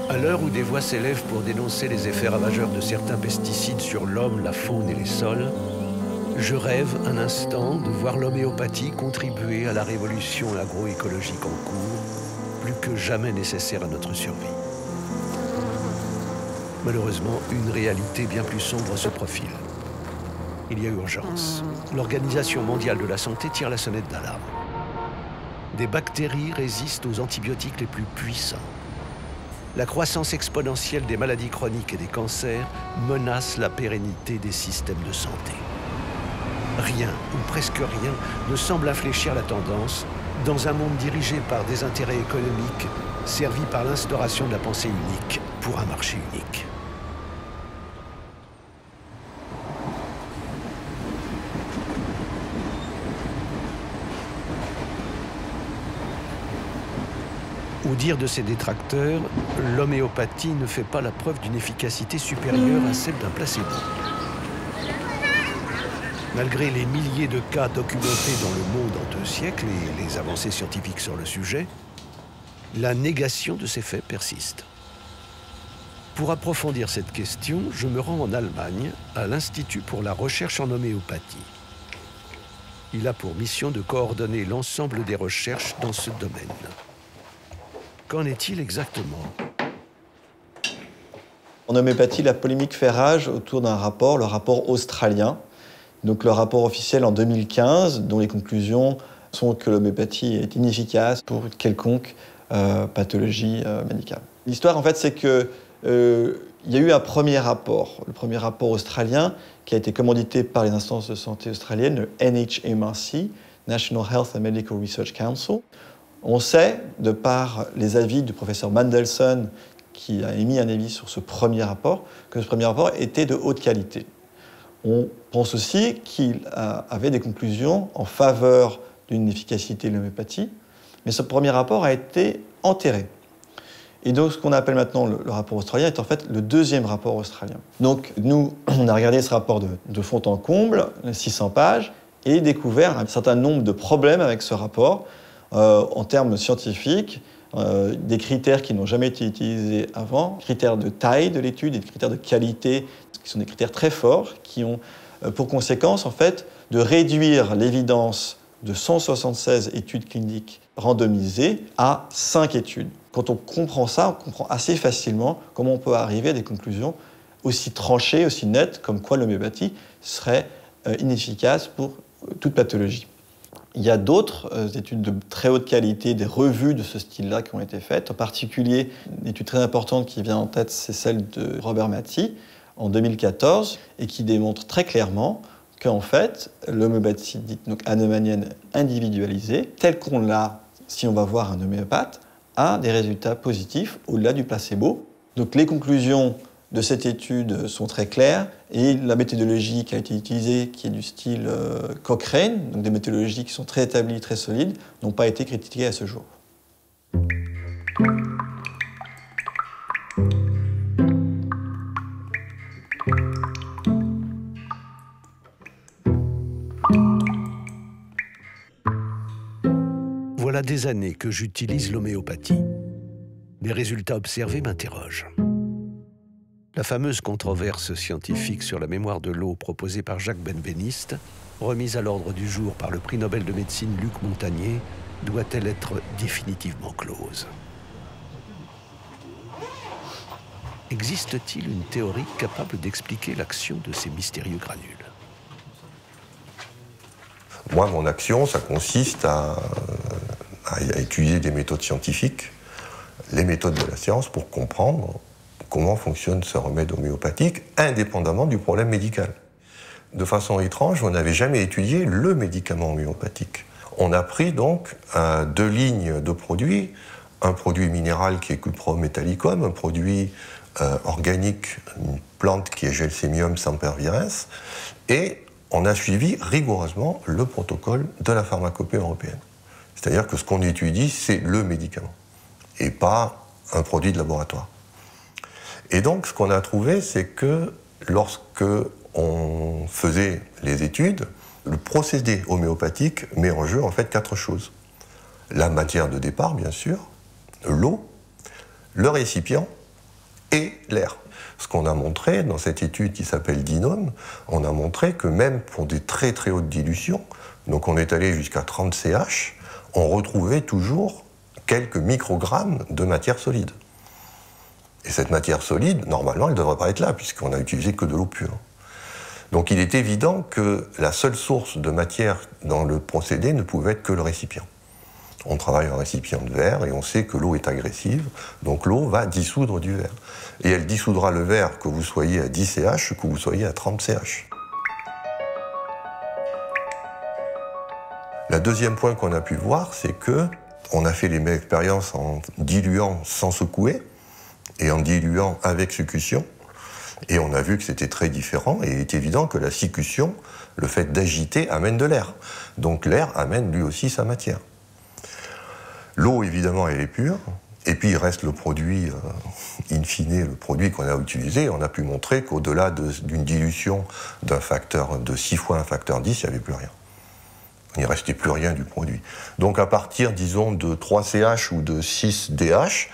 À l'heure où des voix s'élèvent pour dénoncer les effets ravageurs de certains pesticides sur l'homme, la faune et les sols, je rêve un instant de voir l'homéopathie contribuer à la révolution agroécologique en cours, plus que jamais nécessaire à notre survie. Malheureusement, une réalité bien plus sombre se profile. Il y a urgence. L'Organisation mondiale de la santé tire la sonnette d'alarme. Des bactéries résistent aux antibiotiques les plus puissants. La croissance exponentielle des maladies chroniques et des cancers menace la pérennité des systèmes de santé. Rien, ou presque rien, ne semble infléchir la tendance dans un monde dirigé par des intérêts économiques servis par l'instauration de la pensée unique pour un marché unique. Au dire de ses détracteurs, l'homéopathie ne fait pas la preuve d'une efficacité supérieure à celle d'un placebo. Malgré les milliers de cas documentés dans le monde en 2 siècles et les avancées scientifiques sur le sujet, la négation de ces faits persiste. Pour approfondir cette question, je me rends en Allemagne, à l'Institut pour la recherche en homéopathie. Il a pour mission de coordonner l'ensemble des recherches dans ce domaine. Qu'en est-il exactement? En homéopathie, la polémique fait rage autour d'un rapport, le rapport australien. Donc le rapport officiel en 2015, dont les conclusions sont que l'homéopathie est inefficace pour quelconque pathologie médicale. L'histoire, en fait, c'est qu'il y a eu un premier rapport, le premier rapport australien, qui a été commandité par les instances de santé australiennes, le NHMRC, National Health and Medical Research Council. On sait, de par les avis du professeur Mandelson, qui a émis un avis sur ce premier rapport, que ce premier rapport était de haute qualité. On pense aussi qu'il avait des conclusions en faveur d'une efficacité de l'homéopathie, mais ce premier rapport a été enterré. Et donc, ce qu'on appelle maintenant le rapport australien est en fait le deuxième rapport australien. Donc, nous, on a regardé ce rapport de fond en comble, 600 pages, et découvert un certain nombre de problèmes avec ce rapport, en termes scientifiques, des critères qui n'ont jamais été utilisés avant, critères de taille de l'étude et des critères de qualité, qui sont des critères très forts, qui ont pour conséquence, en fait, de réduire l'évidence de 176 études cliniques randomisées à 5 études. Quand on comprend ça, on comprend assez facilement comment on peut arriver à des conclusions aussi tranchées, aussi nettes, comme quoi l'homéopathie serait inefficace pour toute pathologie. Il y a d'autres études de très haute qualité, des revues de ce style-là qui ont été faites. En particulier, une étude très importante qui vient en tête, c'est celle de Robert Matty, en 2014, et qui démontre très clairement qu'en fait, l'homéopathie dite donc hahnemannienne individualisée, telle qu'on l'a, si on va voir un homéopathe, a des résultats positifs au-delà du placebo. Donc les conclusions de cette étude sont très claires, et la méthodologie qui a été utilisée, qui est du style Cochrane, donc des méthodologies qui sont très établies, très solides, n'ont pas été critiquées à ce jour. Voilà des années que j'utilise l'homéopathie. Les résultats observés m'interrogent. La fameuse controverse scientifique sur la mémoire de l'eau proposée par Jacques Benveniste, remise à l'ordre du jour par le prix Nobel de médecine Luc Montagnier, doit-elle être définitivement close? Existe-t-il une théorie capable d'expliquer l'action de ces mystérieux granules? Moi, mon action, ça consiste à étudier des méthodes scientifiques, les méthodes de la science, pour comprendre comment fonctionne ce remède homéopathique, indépendamment du problème médical. De façon étrange, on n'avait jamais étudié le médicament homéopathique. On a pris donc 2 lignes de produits, un produit minéral qui est Cuprum metallicum, un produit organique, une plante qui est Gelsemium sempervirens, et on a suivi rigoureusement le protocole de la pharmacopée européenne. C'est-à-dire que ce qu'on étudie, c'est le médicament, et pas un produit de laboratoire. Et donc, ce qu'on a trouvé, c'est que lorsque on faisait les études, le procédé homéopathique met en jeu en fait 4 choses. La matière de départ, bien sûr, l'eau, le récipient et l'air. Ce qu'on a montré dans cette étude qui s'appelle DINOME, on a montré que même pour des très très hautes dilutions, donc on est allé jusqu'à 30 CH, on retrouvait toujours quelques microgrammes de matière solide. Et cette matière solide, normalement, elle ne devrait pas être là, puisqu'on n'a utilisé que de l'eau pure. Donc il est évident que la seule source de matière dans le procédé ne pouvait être que le récipient. On travaille en récipient de verre et on sait que l'eau est agressive, donc l'eau va dissoudre du verre. Et elle dissoudra le verre que vous soyez à 10 CH, que vous soyez à 30 CH. Le deuxième point qu'on a pu voir, c'est que on a fait les mêmes expériences en diluant sans secouer et en diluant avec succution. Et on a vu que c'était très différent, et il est évident que la succution, le fait d'agiter, amène de l'air. Donc l'air amène lui aussi sa matière. L'eau, évidemment, elle est pure, et puis il reste le produit, in fine, le produit qu'on a utilisé. On a pu montrer qu'au-delà d'une dilution d'un facteur de 6 fois un facteur 10, il n'y avait plus rien. Il ne restait plus rien du produit. Donc à partir, disons, de 3 CH ou de 6 DH,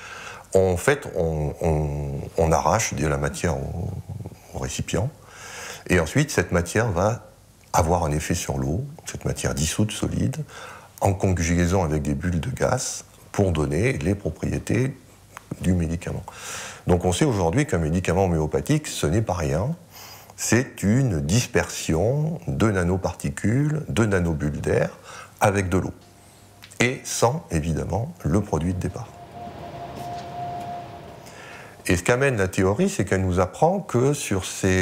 en fait, on arrache de la matière au récipient, et ensuite cette matière va avoir un effet sur l'eau, cette matière dissoute solide, en conjugaison avec des bulles de gaz, pour donner les propriétés du médicament. Donc on sait aujourd'hui qu'un médicament homéopathique, ce n'est pas rien, c'est une dispersion de nanoparticules, de nanobulles d'air, avec de l'eau, et sans, évidemment, le produit de départ. Et ce qu'amène la théorie, c'est qu'elle nous apprend que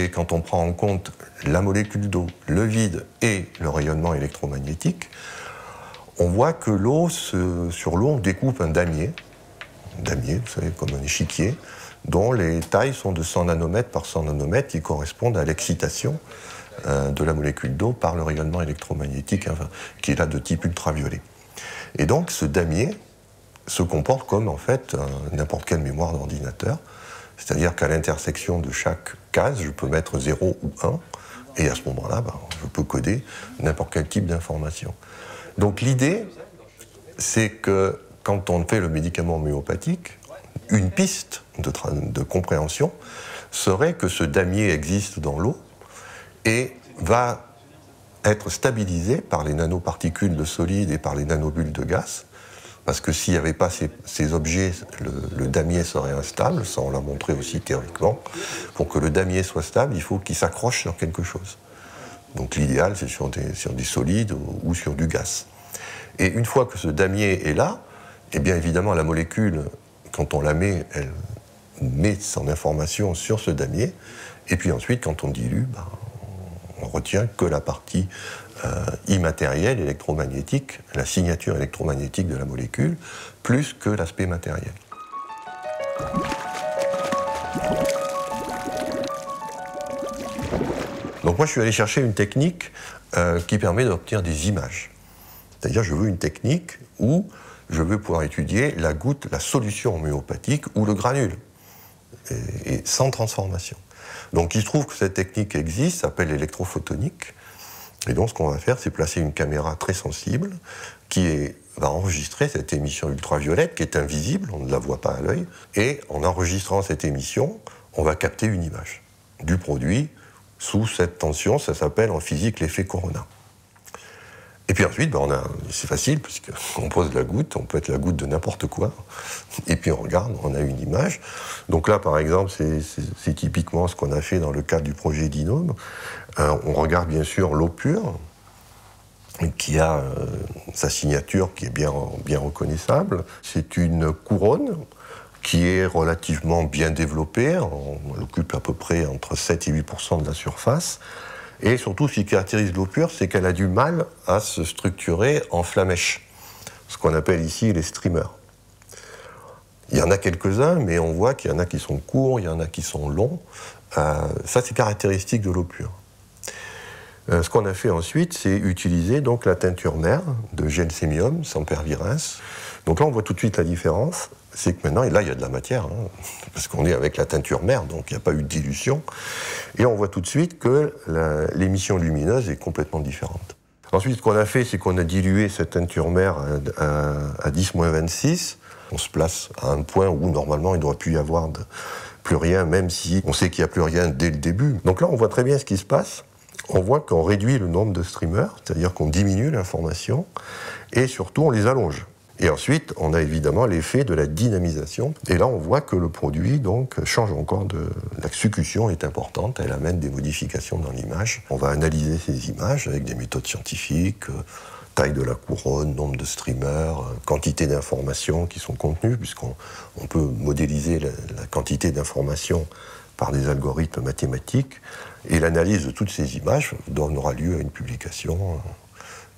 quand on prend en compte la molécule d'eau, le vide et le rayonnement électromagnétique, on voit que sur l'eau, on découpe un damier, vous savez, comme un échiquier, dont les tailles sont de 100 nanomètres par 100 nanomètres, qui correspondent à l'excitation de la molécule d'eau par le rayonnement électromagnétique, enfin, qui est là de type ultraviolet. Et donc, ce damier se comporte comme, en fait, n'importe quelle mémoire d'ordinateur, c'est-à-dire qu'à l'intersection de chaque case, je peux mettre 0 ou 1, et à ce moment-là, je peux coder n'importe quel type d'information. Donc l'idée, c'est que quand on fait le médicament homéopathique, une piste de compréhension serait que ce damier existe dans l'eau et va être stabilisé par les nanoparticules de solide et par les nanobulles de gaz, parce que s'il n'y avait pas ces objets, le damier serait instable, ça on l'a montré aussi théoriquement. Pour que le damier soit stable, il faut qu'il s'accroche sur quelque chose. Donc l'idéal, c'est sur des solides ou sur du gaz. Et une fois que ce damier est là, eh bien évidemment la molécule, quand on la met, elle met son information sur ce damier, et puis ensuite quand on dilue, on retient que la partie immatérielle, électromagnétique, la signature électromagnétique de la molécule, plus que l'aspect matériel. Donc moi je suis allé chercher une technique qui permet d'obtenir des images. C'est-à-dire je veux une technique où je veux pouvoir étudier la goutte, la solution homéopathique ou le granule, et sans transformation. Donc il se trouve que cette technique existe, s'appelle l'électrophotonique. Et donc ce qu'on va faire, c'est placer une caméra très sensible qui va enregistrer cette émission ultraviolette qui est invisible, on ne la voit pas à l'œil. Et en enregistrant cette émission, on va capter une image du produit sous cette tension. Ça s'appelle en physique l'effet Corona. Et puis ensuite, c'est facile, puisqu'on pose la goutte, on peut être la goutte de n'importe quoi, et puis on regarde, on a une image. Donc là, par exemple, c'est typiquement ce qu'on a fait dans le cadre du projet Dinome. On regarde bien sûr l'eau pure, qui a sa signature qui est bien reconnaissable. C'est une couronne qui est relativement bien développée, elle occupe à peu près entre 7 et 8% de la surface. Et surtout, ce qui caractérise l'eau pure, c'est qu'elle a du mal à se structurer en flamèche, ce qu'on appelle ici les streamers. Il y en a quelques-uns, mais on voit qu'il y en a qui sont courts, il y en a qui sont longs. Ça, c'est caractéristique de l'eau pure. Ce qu'on a fait ensuite, c'est utiliser donc la teinture mère de Gelsémium, sempervirens. Donc là, on voit tout de suite la différence. C'est que maintenant, et là, il y a de la matière, hein, parce qu'on est avec la teinture mère, donc il n'y a pas eu de dilution. Et on voit tout de suite que l'émission lumineuse est complètement différente. Ensuite, ce qu'on a fait, c'est qu'on a dilué cette teinture mère à 10-26. On se place à un point où, normalement, il ne doit plus y avoir plus rien, même si on sait qu'il n'y a plus rien dès le début. Donc là, on voit très bien ce qui se passe. On voit qu'on réduit le nombre de streamers, c'est-à-dire qu'on diminue l'information, et surtout, on les allonge. Et ensuite, on a évidemment l'effet de la dynamisation. Et là, on voit que le produit donc, change encore la succution est importante, elle amène des modifications dans l'image. On va analyser ces images avec des méthodes scientifiques, taille de la couronne, nombre de streamers, quantité d'informations qui sont contenues, puisqu'on peut modéliser la quantité d'informations par des algorithmes mathématiques. Et l'analyse de toutes ces images donnera lieu à une publication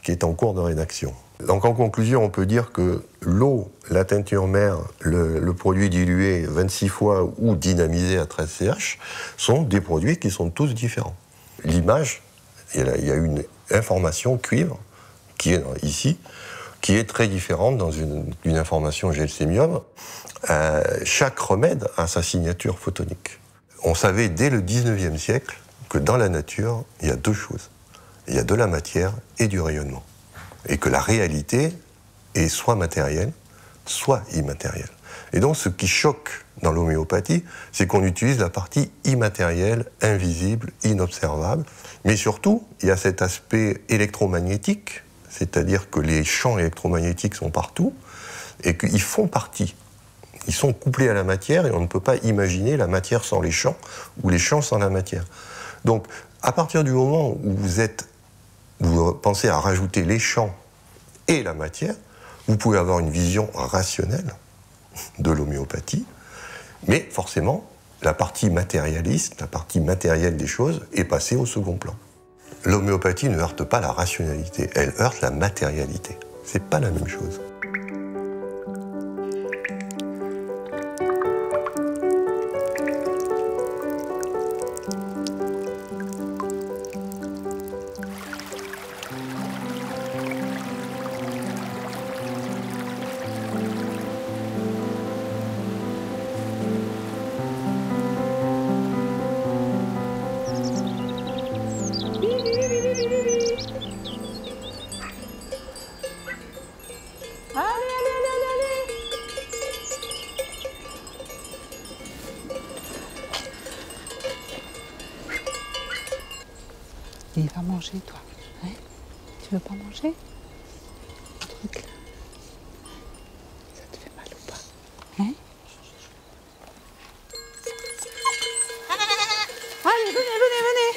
qui est en cours de rédaction. Donc en conclusion, on peut dire que l'eau, la teinture mère, le produit dilué 26 fois ou dynamisé à 13 CH sont des produits qui sont tous différents. L'image, il y a une information cuivre qui est ici, qui est très différente dans une information gelsémium. Chaque remède a sa signature photonique. On savait dès le 19e siècle que dans la nature, il y a deux choses. Il y a de la matière et du rayonnement. Et que la réalité est soit matérielle, soit immatérielle. Et donc ce qui choque dans l'homéopathie, c'est qu'on utilise la partie immatérielle, invisible, inobservable. Mais surtout, il y a cet aspect électromagnétique, c'est-à-dire que les champs électromagnétiques sont partout, et qu'ils font partie. Ils sont couplés à la matière, et on ne peut pas imaginer la matière sans les champs, ou les champs sans la matière. Donc, à partir du moment où vous pensez à rajouter les champs et la matière, vous pouvez avoir une vision rationnelle de l'homéopathie, mais forcément, la partie matérialiste, la partie matérielle des choses est passée au second plan. L'homéopathie ne heurte pas la rationalité, elle heurte la matérialité. C'est pas la même chose. Il va manger, toi. Hein? Tu veux pas manger? Un truc là. Ça te fait mal ou pas? Hein? Allez, venez.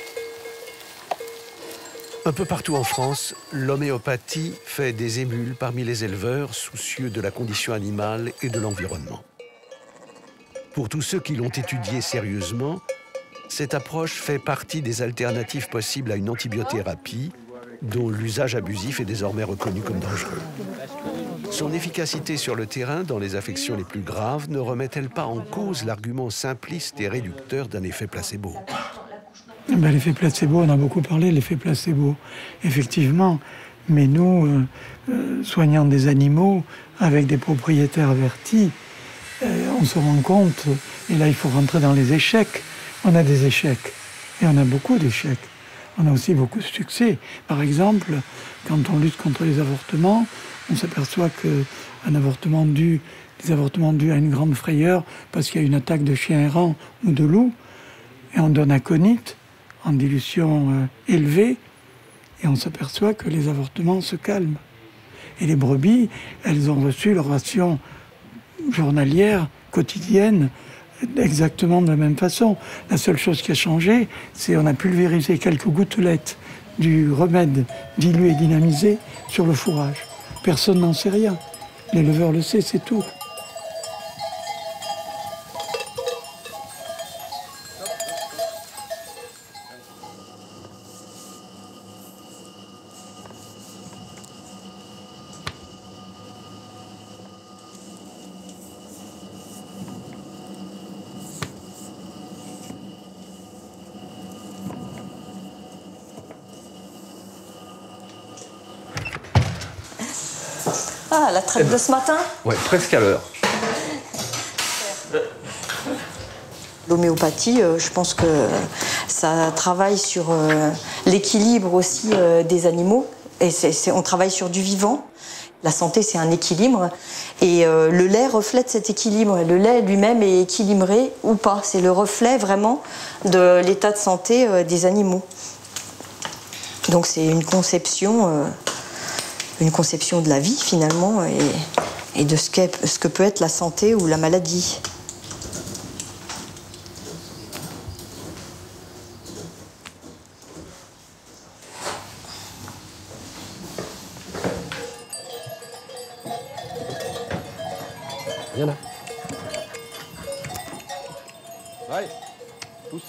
Un peu partout en France, l'homéopathie fait des émules parmi les éleveurs soucieux de la condition animale et de l'environnement. Pour tous ceux qui l'ont étudiée sérieusement, cette approche fait partie des alternatives possibles à une antibiothérapie, dont l'usage abusif est désormais reconnu comme dangereux. Son efficacité sur le terrain dans les affections les plus graves ne remet-elle pas en cause l'argument simpliste et réducteur d'un effet placebo? L'effet placebo, on a beaucoup parlé de l'effet placebo, effectivement. Mais nous, soignant des animaux avec des propriétaires avertis, on se rend compte, et là il faut rentrer dans les échecs. On a des échecs, et on a beaucoup d'échecs. on a aussi beaucoup de succès. Par exemple, quand on lutte contre les avortements, on s'aperçoit qu'un avortement des avortements dus à une grande frayeur parce qu'il y a une attaque de chien errant ou de loup, et on donne aconite en dilution élevée, et on s'aperçoit que les avortements se calment. Et les brebis, elles ont reçu leur ration journalière, quotidienne, exactement de la même façon. La seule chose qui a changé, c'est qu'on a pulvérisé quelques gouttelettes du remède dilué et dynamisé sur le fourrage. Personne n'en sait rien. L'éleveur le sait, c'est tout. Ah, la traite de ce matin? Ouais, presque à l'heure. L'homéopathie, je pense que ça travaille sur l'équilibre aussi des animaux. Et on travaille sur du vivant. La santé, c'est un équilibre. Et le lait reflète cet équilibre. Le lait lui-même est équilibré ou pas. C'est le reflet vraiment de l'état de santé des animaux. Donc c'est une conception de la vie finalement et de ce que peut être la santé ou la maladie. Viens là. Ouais, pousse.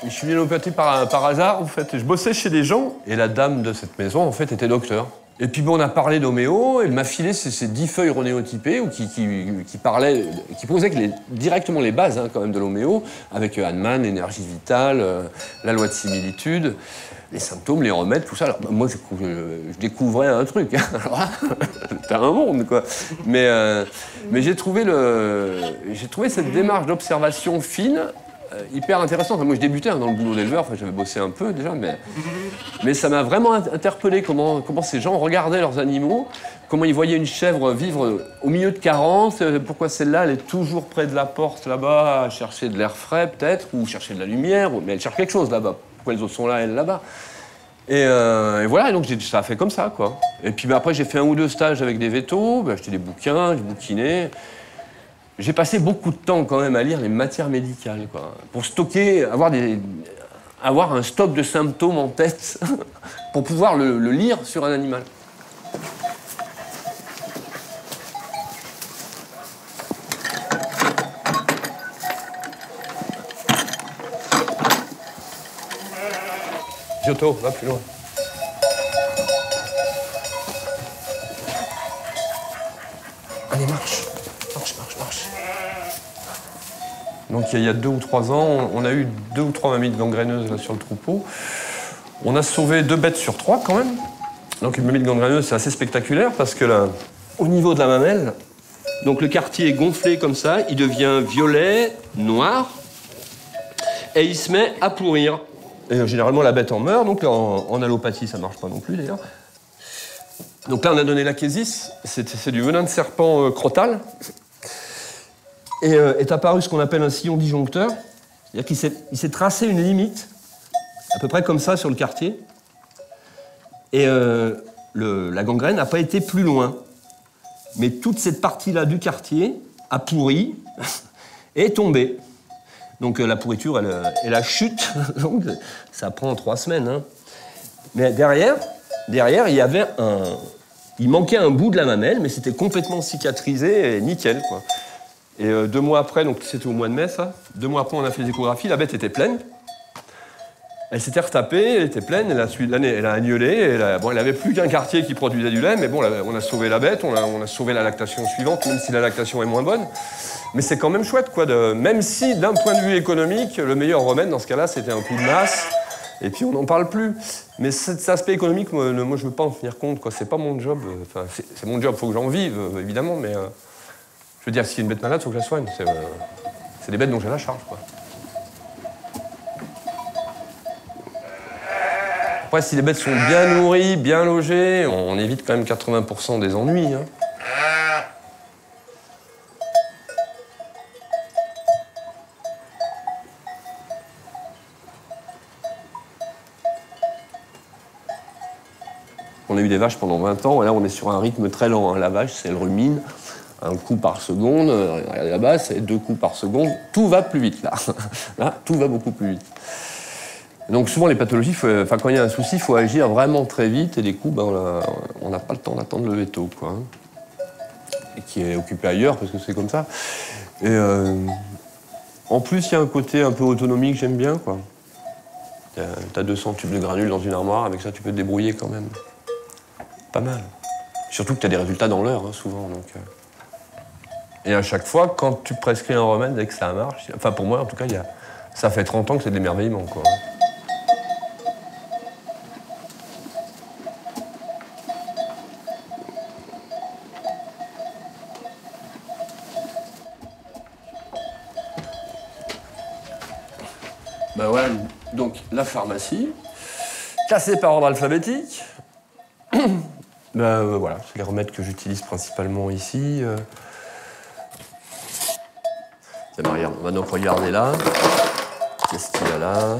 Je suis venu à l'homéopathie par hasard, en fait. Je bossais chez des gens, et la dame de cette maison, en fait, était docteur. Et puis, bon, on a parlé d'homéo, elle m'a filé ces 10 feuilles renéotypées, qui posaient directement les bases, hein, quand même, de l'homéo, avec Hahnemann, l'énergie vitale, la loi de similitude, les symptômes, les remèdes, tout ça. Alors, moi, je découvrais un truc. Alors là, c'était un monde, quoi. Mais j'ai trouvé cette démarche d'observation fine hyper intéressante. Enfin, moi, je débutais dans le boulot d'éleveur, enfin, j'avais bossé un peu déjà, mais ça m'a vraiment interpellé comment ces gens regardaient leurs animaux, comment ils voyaient une chèvre vivre au milieu de carences, pourquoi celle-là, elle est toujours près de la porte là-bas, à chercher de l'air frais peut-être, ou chercher de la lumière, mais elle cherche quelque chose là-bas. Pourquoi les autres sont là, elle là-bas? Et voilà, et donc ça a fait comme ça, quoi. Et puis après, j'ai fait 1 ou 2 stages avec des vétos, j'ai acheté des bouquins, j'ai bouquiné. J'ai passé beaucoup de temps quand même à lire les matières médicales, quoi, pour stocker, avoir un stock de symptômes en tête, pour pouvoir le lire sur un animal. Giotto, va plus loin. Allez, marche. Marche. Donc il y a 2 ou 3 ans, on a eu 2 ou 3 mammites gangréneuses là, sur le troupeau. On a sauvé 2 bêtes sur 3 quand même. Donc une mammite gangréneuse, c'est assez spectaculaire parce que là, au niveau de la mamelle, donc le quartier est gonflé comme ça, il devient violet, noir, et il se met à pourrir. Et généralement la bête en meurt, donc en allopathie ça marche pas non plus d'ailleurs. Donc là on a donné l'achésis, c'est du venin de serpent crottal. Et est apparu ce qu'on appelle un sillon disjoncteur, c'est-à-dire qu'il s'est tracé une limite, à peu près comme ça sur le quartier, et la gangrène n'a pas été plus loin. Mais toute cette partie-là du quartier a pourri et est tombée. Donc la pourriture et la chute, donc, ça prend 3 semaines. Hein. Mais derrière, il manquait un bout de la mamelle, mais c'était complètement cicatrisé et nickel, quoi. Et 2 mois après, donc c'était au mois de mai, ça. 2 mois après, on a fait les échographies, la bête était pleine. Elle s'était retapée, elle était pleine, elle a agnelé. Elle n'avait plus qu'un quartier qui produisait du lait, mais bon, on a sauvé la bête, on a sauvé la lactation suivante, même si la lactation est moins bonne. Mais c'est quand même chouette, quoi, même si, d'un point de vue économique, le meilleur remède, dans ce cas-là, c'était un coup de masse, et puis on n'en parle plus. Mais cet aspect économique, moi je ne veux pas en tenir compte, quoi. C'est pas mon job. Enfin, c'est mon job, il faut que j'en vive, évidemment, mais veux dire, s'il y a une bête malade, il faut que je la soigne. C'est des bêtes dont j'ai la charge, quoi. Après, si les bêtes sont bien nourries, bien logées, on évite quand même 80% des ennuis. Hein. On a eu des vaches pendant 20 ans, et là on est sur un rythme très lent. Hein. La vache, c'est elle rumine, un coup par seconde, là-bas c'est 2 coups par seconde. Tout va plus vite là. Là, tout va beaucoup plus vite. Donc souvent les pathologies, quand il y a un souci, il faut agir vraiment très vite, et des coups, on n'a pas le temps d'attendre le veto, quoi. Et qui est occupé ailleurs, parce que c'est comme ça. Et en plus, il y a un côté un peu autonomie que j'aime bien, quoi. T'as 200 tubes de granules dans une armoire, avec ça tu peux te débrouiller quand même. Pas mal. Surtout que tu as des résultats dans l'heure, hein, souvent. Donc, Et à chaque fois, quand tu prescris un remède et que ça marche, enfin pour moi en tout cas, ça fait 30 ans que c'est de l'émerveillement, quoi. Ben voilà, donc la pharmacie, classée par ordre alphabétique. Voilà, c'est les remèdes que j'utilise principalement ici. On va donc regarder là. Qu'est-ce qu'il y a là?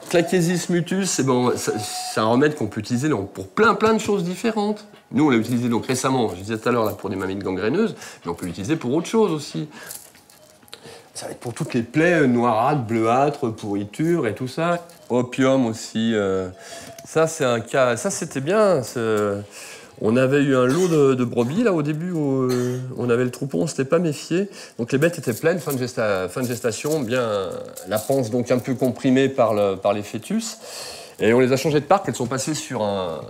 Claquesis mutus, c'est un remède qu'on peut utiliser donc, pour plein de choses différentes. Nous, on l'a utilisé donc récemment, je disais tout à l'heure, pour des mammites gangréneuses, mais on peut l'utiliser pour autre chose aussi. Ça va être pour toutes les plaies noirâtres, bleuâtres, pourritures et tout ça. Opium aussi. Ça, c'est un cas. Ça, c'était bien. On avait eu un lot de brebis, là, au début, où on avait le troupeau, on ne s'était pas méfié. Donc les bêtes étaient pleines, fin de gestation, bien la panse donc un peu comprimée par les fœtus. Et on les a changées de parc, elles sont passées sur un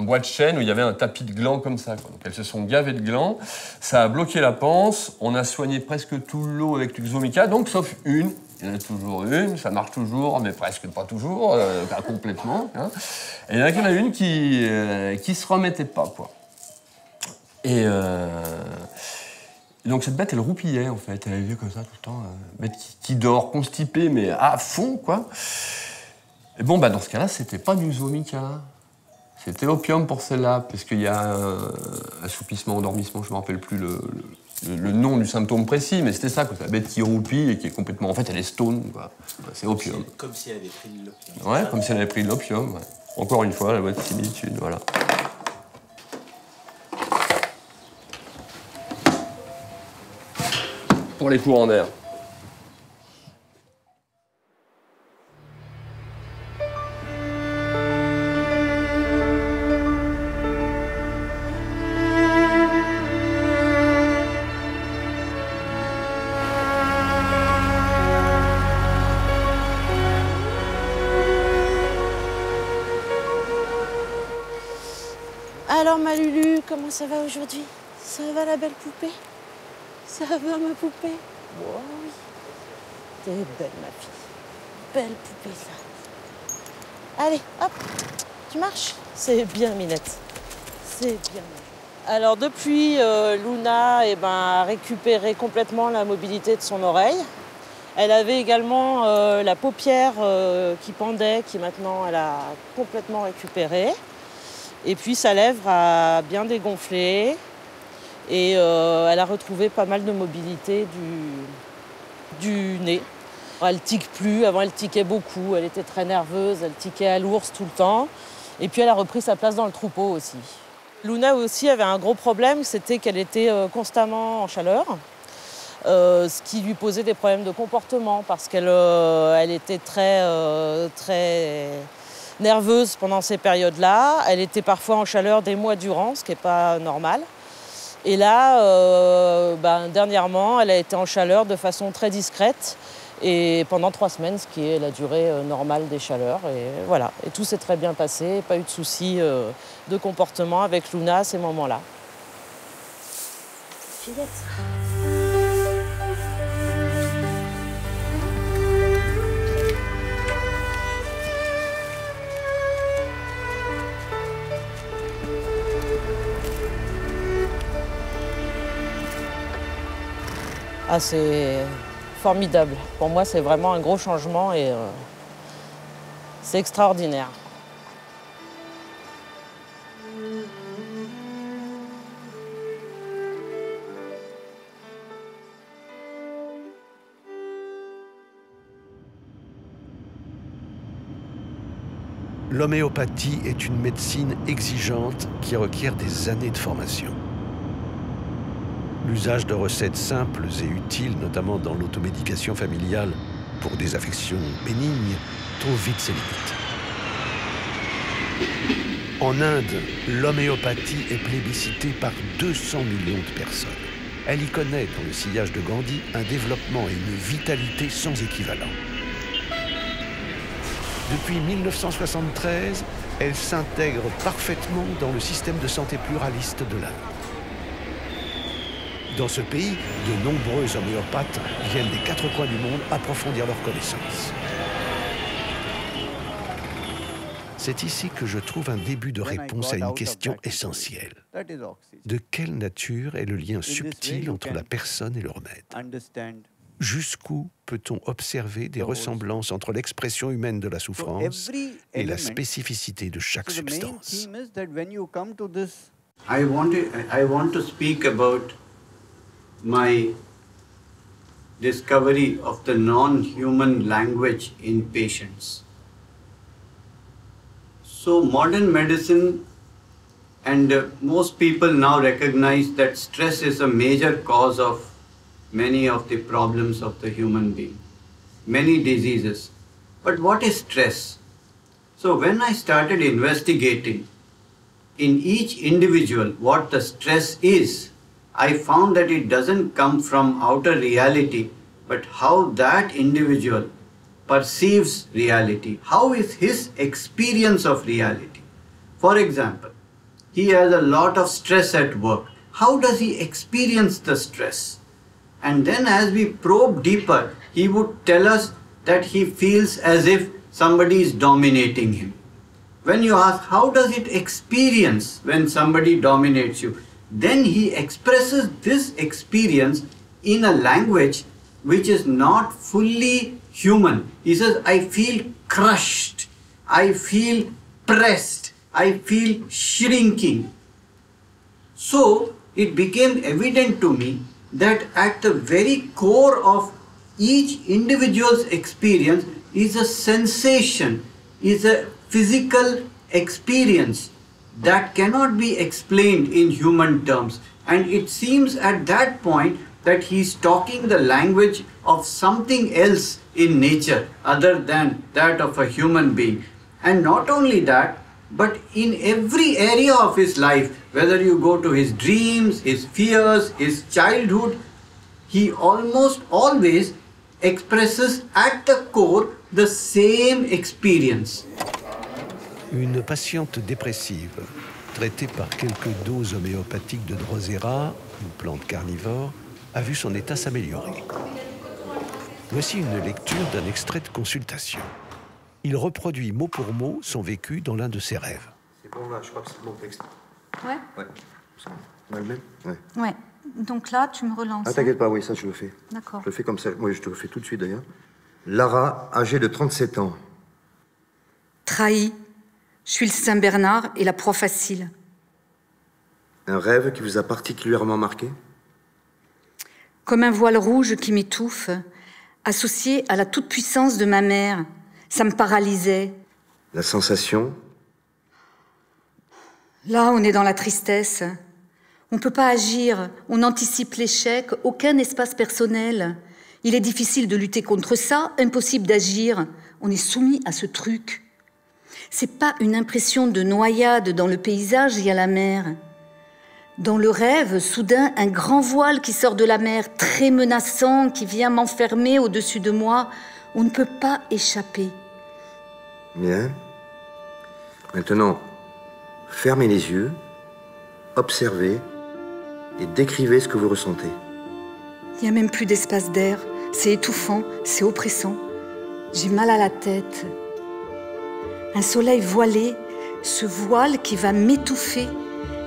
bois de chêne où il y avait un tapis de glands comme ça, quoi. Donc elles se sont gavées de glands, ça a bloqué la panse, on a soigné presque tout le lot avec Luxomica, donc sauf une. Il y en a toujours une, ça marche toujours, mais presque pas toujours, pas complètement. Hein. Et il y en a une qui se remettait pas, quoi. Et donc cette bête, elle roupillait, en fait. Elle avait comme ça tout le temps. Bête qui dort, constipée, mais à fond, quoi. Et bon, dans ce cas-là, c'était pas du Luxomica. C'était opium pour celle-là, parce qu'il y a assoupissement, endormissement, je ne me rappelle plus le nom du symptôme précis, mais c'était ça, quoi. La bête qui roupille et qui est complètement... En fait, elle est stone, quoi. C'est opium. Comme si elle avait pris de l'opium. Ouais, comme si elle avait pris de l'opium. Ouais. Encore une fois, la boîte de similitude, voilà. Pour les courants d'air. Alors ma Lulu, comment ça va aujourd'hui? Ça va la belle poupée? Ça va ma poupée? Oh oui. T'es belle ma fille. Belle poupée ça. Allez, hop, tu marches? C'est bien Minette. C'est bien. Alors depuis, Luna a récupéré complètement la mobilité de son oreille. Elle avait également la paupière qui pendait, qui maintenant elle a complètement récupéré. Et puis sa lèvre a bien dégonflé et elle a retrouvé pas mal de mobilité du nez. Elle tique plus, avant elle tiquait beaucoup, elle était très nerveuse, elle tiquait à l'ours tout le temps. Et puis elle a repris sa place dans le troupeau aussi. Luna aussi avait un gros problème, c'était qu'elle était constamment en chaleur, ce qui lui posait des problèmes de comportement parce qu'elle était très nerveuse pendant ces périodes-là. Elle était parfois en chaleur des mois durant, ce qui n'est pas normal. Et là, dernièrement, elle a été en chaleur de façon très discrète et pendant 3 semaines, ce qui est la durée normale des chaleurs. Et voilà. Et tout s'est très bien passé, pas eu de soucis de comportement avec Luna à ces moments-là. Juliette. Ah, c'est formidable. Pour moi, c'est vraiment un gros changement et c'est extraordinaire. L'homéopathie est une médecine exigeante qui requiert des années de formation. L'usage de recettes simples et utiles, notamment dans l'automédication familiale pour des affections bénignes, trouve vite ses limites. En Inde, l'homéopathie est plébiscitée par 200 millions de personnes. Elle y connaît, dans le sillage de Gandhi, un développement et une vitalité sans équivalent. Depuis 1973, elle s'intègre parfaitement dans le système de santé pluraliste de l'Inde. Dans ce pays, de nombreux homéopathes viennent des 4 coins du monde approfondir leurs connaissances. C'est ici que je trouve un début de réponse à une question essentielle. De quelle nature est le lien subtil entre la personne et le remède? Jusqu'où peut-on observer des ressemblances entre l'expression humaine de la souffrance et la spécificité de chaque substance? I want to speak about my discovery of the non-human language in patients. So modern medicine and most people now recognize that stress is a major cause of many of the problems of the human being, many diseases. But what is stress? So when I started investigating in each individual what the stress is, I found that it doesn't come from outer reality, but how that individual perceives reality. How is his experience of reality? For example, he has a lot of stress at work. How does he experience the stress? And then as we probe deeper, he would tell us that he feels as if somebody is dominating him. When you ask, how does it experience when somebody dominates you? Then he expresses this experience in a language which is not fully human. He says, I feel crushed, I feel pressed, I feel shrinking. So it became evident to me that at the very core of each individual's experience is a sensation, is a physical experience that cannot be explained in human terms. And it seems at that point that he's talking the language of something else in nature other than that of a human being. And not only that, but in every area of his life, whether you go to his dreams, his fears, his childhood, he almost always expresses at the core the same experience. Une patiente dépressive, traitée par quelques doses homéopathiques de Drosera, une plante carnivore, a vu son état s'améliorer. Voici une lecture d'un extrait de consultation. Il reproduit mot pour mot son vécu dans l'un de ses rêves. C'est bon là, je crois que c'est le bon texte. Ouais. Ouais. On a le même? Ouais. Ouais. Donc là, tu me relances. Ah, t'inquiète pas, oui, ça je le fais. D'accord. Je le fais comme ça. Oui, je te le fais tout de suite d'ailleurs. Lara, âgée de 37 ans. Trahi. Je suis le Saint-Bernard et la proie facile. Un rêve qui vous a particulièrement marqué? Comme un voile rouge qui m'étouffe, associé à la toute-puissance de ma mère. Ça me paralysait. La sensation? Là, on est dans la tristesse. On ne peut pas agir, on anticipe l'échec, aucun espace personnel. Il est difficile de lutter contre ça, impossible d'agir. On est soumis à ce truc. C'est pas une impression de noyade dans le paysage, il y a la mer. Dans le rêve, soudain, un grand voile qui sort de la mer, très menaçant, qui vient m'enfermer au-dessus de moi. On ne peut pas échapper. Bien. Maintenant, fermez les yeux, observez et décrivez ce que vous ressentez. Il n'y a même plus d'espace d'air. C'est étouffant, c'est oppressant. J'ai mal à la tête. Un soleil voilé, ce voile qui va m'étouffer,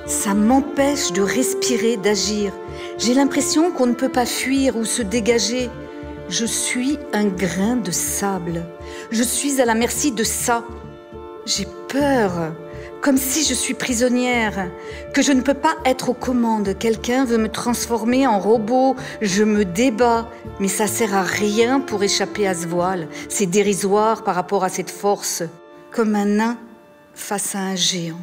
ça m'empêche de respirer, d'agir. J'ai l'impression qu'on ne peut pas fuir ou se dégager. Je suis un grain de sable. Je suis à la merci de ça. J'ai peur, comme si je suis prisonnière, que je ne peux pas être aux commandes. Quelqu'un veut me transformer en robot. Je me débats, mais ça sert à rien pour échapper à ce voile. C'est dérisoire par rapport à cette force, comme un nain face à un géant.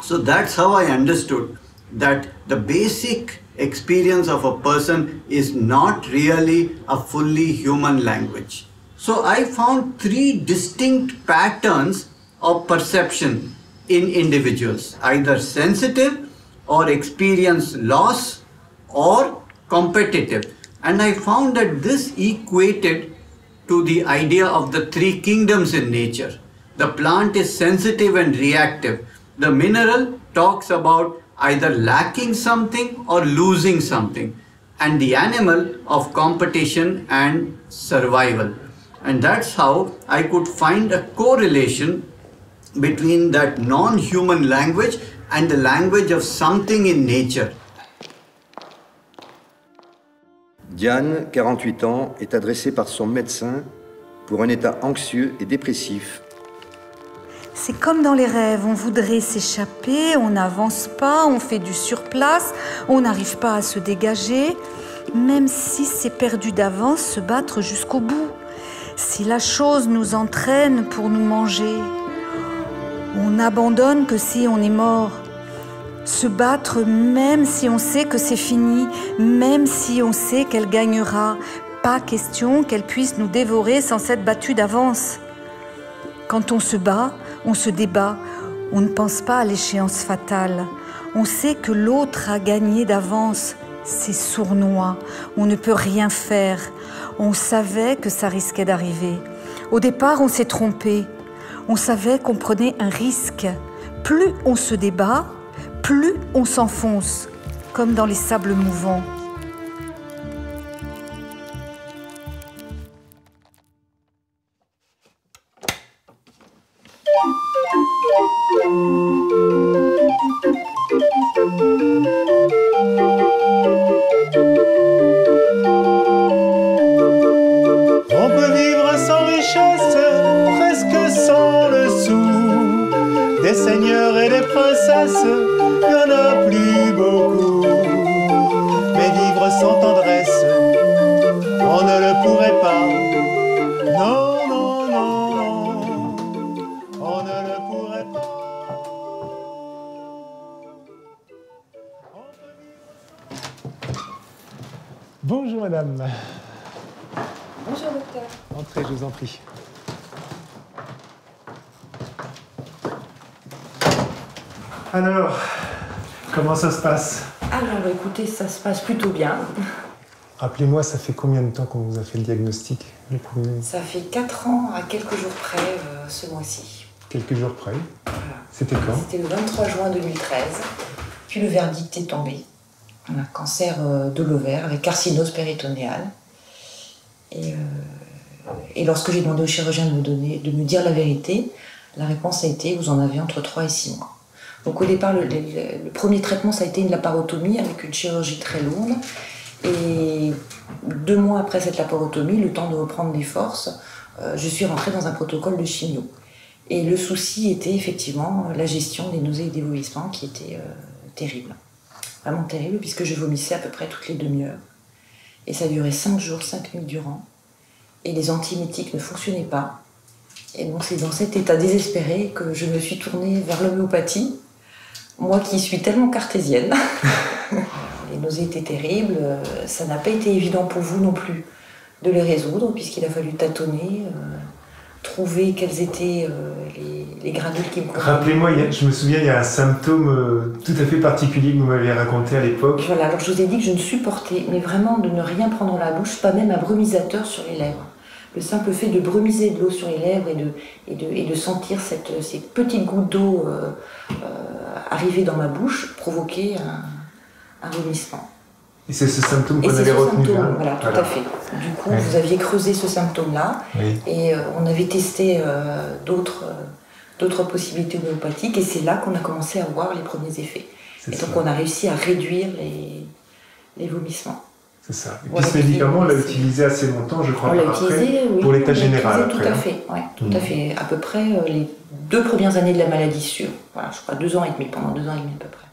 So that's how I understood that the basic experience of a person is not really a fully human language. So I found 3 distinct patterns of perception in individuals, either sensitive or experience loss or competitive. And I found that this equated to the idea of the 3 kingdoms in nature. The plant is sensitive and reactive. The mineral talks about either lacking something or losing something, and the animal of competition and survival. And that's how I could find a correlation between that non-human language and the language of something in nature. Diane, 48 ans, est adressée par son médecin pour un état anxieux et dépressif. C'est comme dans les rêves, on voudrait s'échapper, on n'avance pas, on fait du surplace, on n'arrive pas à se dégager, même si c'est perdu d'avance, se battre jusqu'au bout. Si la chose nous entraîne pour nous manger, on n'abandonne que si on est mort. Se battre même si on sait que c'est fini, même si on sait qu'elle gagnera. Pas question qu'elle puisse nous dévorer sans s'être battue d'avance. Quand on se bat, on se débat, on ne pense pas à l'échéance fatale. On sait que l'autre a gagné d'avance. C'est sournois, on ne peut rien faire. On savait que ça risquait d'arriver. Au départ, on s'est trompé. On savait qu'on prenait un risque. Plus on se débat, plus on s'enfonce, comme dans les sables mouvants. On peut vivre sans richesse, presque sans le sou. Des seigneurs et des princesses, il n'y en a plus beaucoup. Mais vivre sans tendresse, on ne le pourrait pas. Non, non, non, non, on ne le pourrait pas. Bonjour madame. Bonjour docteur. Entrez, je vous en prie. Alors, comment ça se passe? Alors écoutez, ça se passe plutôt bien. Rappelez-moi, ça fait combien de temps qu'on vous a fait le diagnostic? Ça fait 4 ans à quelques jours près ce mois-ci. Quelques jours près. Voilà. C'était quand? C'était le 23 juin 2013. Puis le verdict est tombé. On a cancer de l'ovaire avec carcinose péritonéale. Et lorsque j'ai demandé au chirurgien de me dire la vérité, la réponse a été: vous en avez entre 3 et 6 mois. Donc au départ, le premier traitement, ça a été une laparotomie avec une chirurgie très lourde. Et 2 mois après cette laparotomie, le temps de reprendre des forces, je suis rentrée dans un protocole de chimio. Et le souci était effectivement la gestion des nausées et des vomissements qui était terrible. Vraiment terrible, puisque je vomissais à peu près toutes les demi-heures. Et ça durait 5 jours, 5 nuits durant. Et les antiémétiques ne fonctionnaient pas. Et donc c'est dans cet état désespéré que je me suis tournée vers l'homéopathie. Moi qui suis tellement cartésienne. Les nausées étaient terribles. Ça n'a pas été évident pour vous non plus de les résoudre, puisqu'il a fallu tâtonner, trouver quels étaient les granules qui me convenaient. Rappelez-moi, je me souviens, il y a un symptôme tout à fait particulier que vous m'aviez raconté à l'époque. Voilà, alors je vous ai dit que je ne supportais, mais vraiment de ne rien prendre dans la bouche, pas même un brumisateur sur les lèvres. Le simple fait de brumiser de l'eau sur les lèvres et de sentir ces petites gouttes d'eau arriver dans ma bouche provoquait un vomissement. Et c'est ce symptôme qu'on avait retenu là. Voilà, tout à fait. Du coup, vous aviez creusé ce symptôme-là, oui. Et on avait testé d'autres d'autres possibilités homéopathiques, et c'est là qu'on a commencé à voir les premiers effets. Et donc on a réussi à réduire les vomissements. C'est ça. Et puis ce médicament, on l'a utilisé assez longtemps, je crois, on l'a utilisé, oui, pour l'état général. Tout à fait, ouais, tout à fait. À peu près les 2 premières années de la maladie sûre. Voilà, je crois 2 ans et demi, pendant 2 ans et demi à peu près.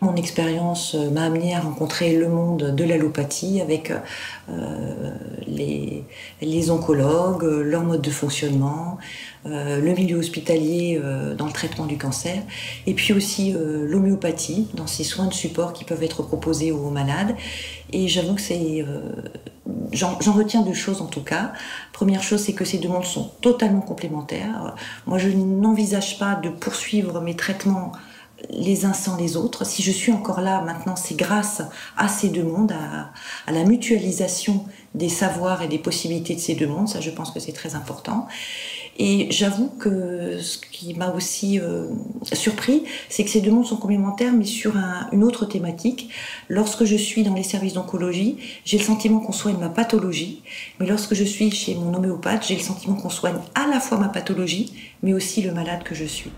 Mon expérience m'a amené à rencontrer le monde de l'allopathie avec les oncologues, leur mode de fonctionnement, le milieu hospitalier dans le traitement du cancer, et puis aussi l'homéopathie dans ces soins de support qui peuvent être proposés aux malades. Et j'avoue que j'en retiens 2 choses en tout cas. Première chose, c'est que ces 2 mondes sont totalement complémentaires. Moi, je n'envisage pas de poursuivre mes traitements les uns sans les autres. Si je suis encore là maintenant, c'est grâce à ces 2 mondes, à la mutualisation des savoirs et des possibilités de ces 2 mondes. Ça, je pense que c'est très important. Et j'avoue que ce qui m'a aussi surpris, c'est que ces 2 mondes sont complémentaires, mais sur une autre thématique. Lorsque je suis dans les services d'oncologie, j'ai le sentiment qu'on soigne ma pathologie, mais lorsque je suis chez mon homéopathe, j'ai le sentiment qu'on soigne à la fois ma pathologie, mais aussi le malade que je suis.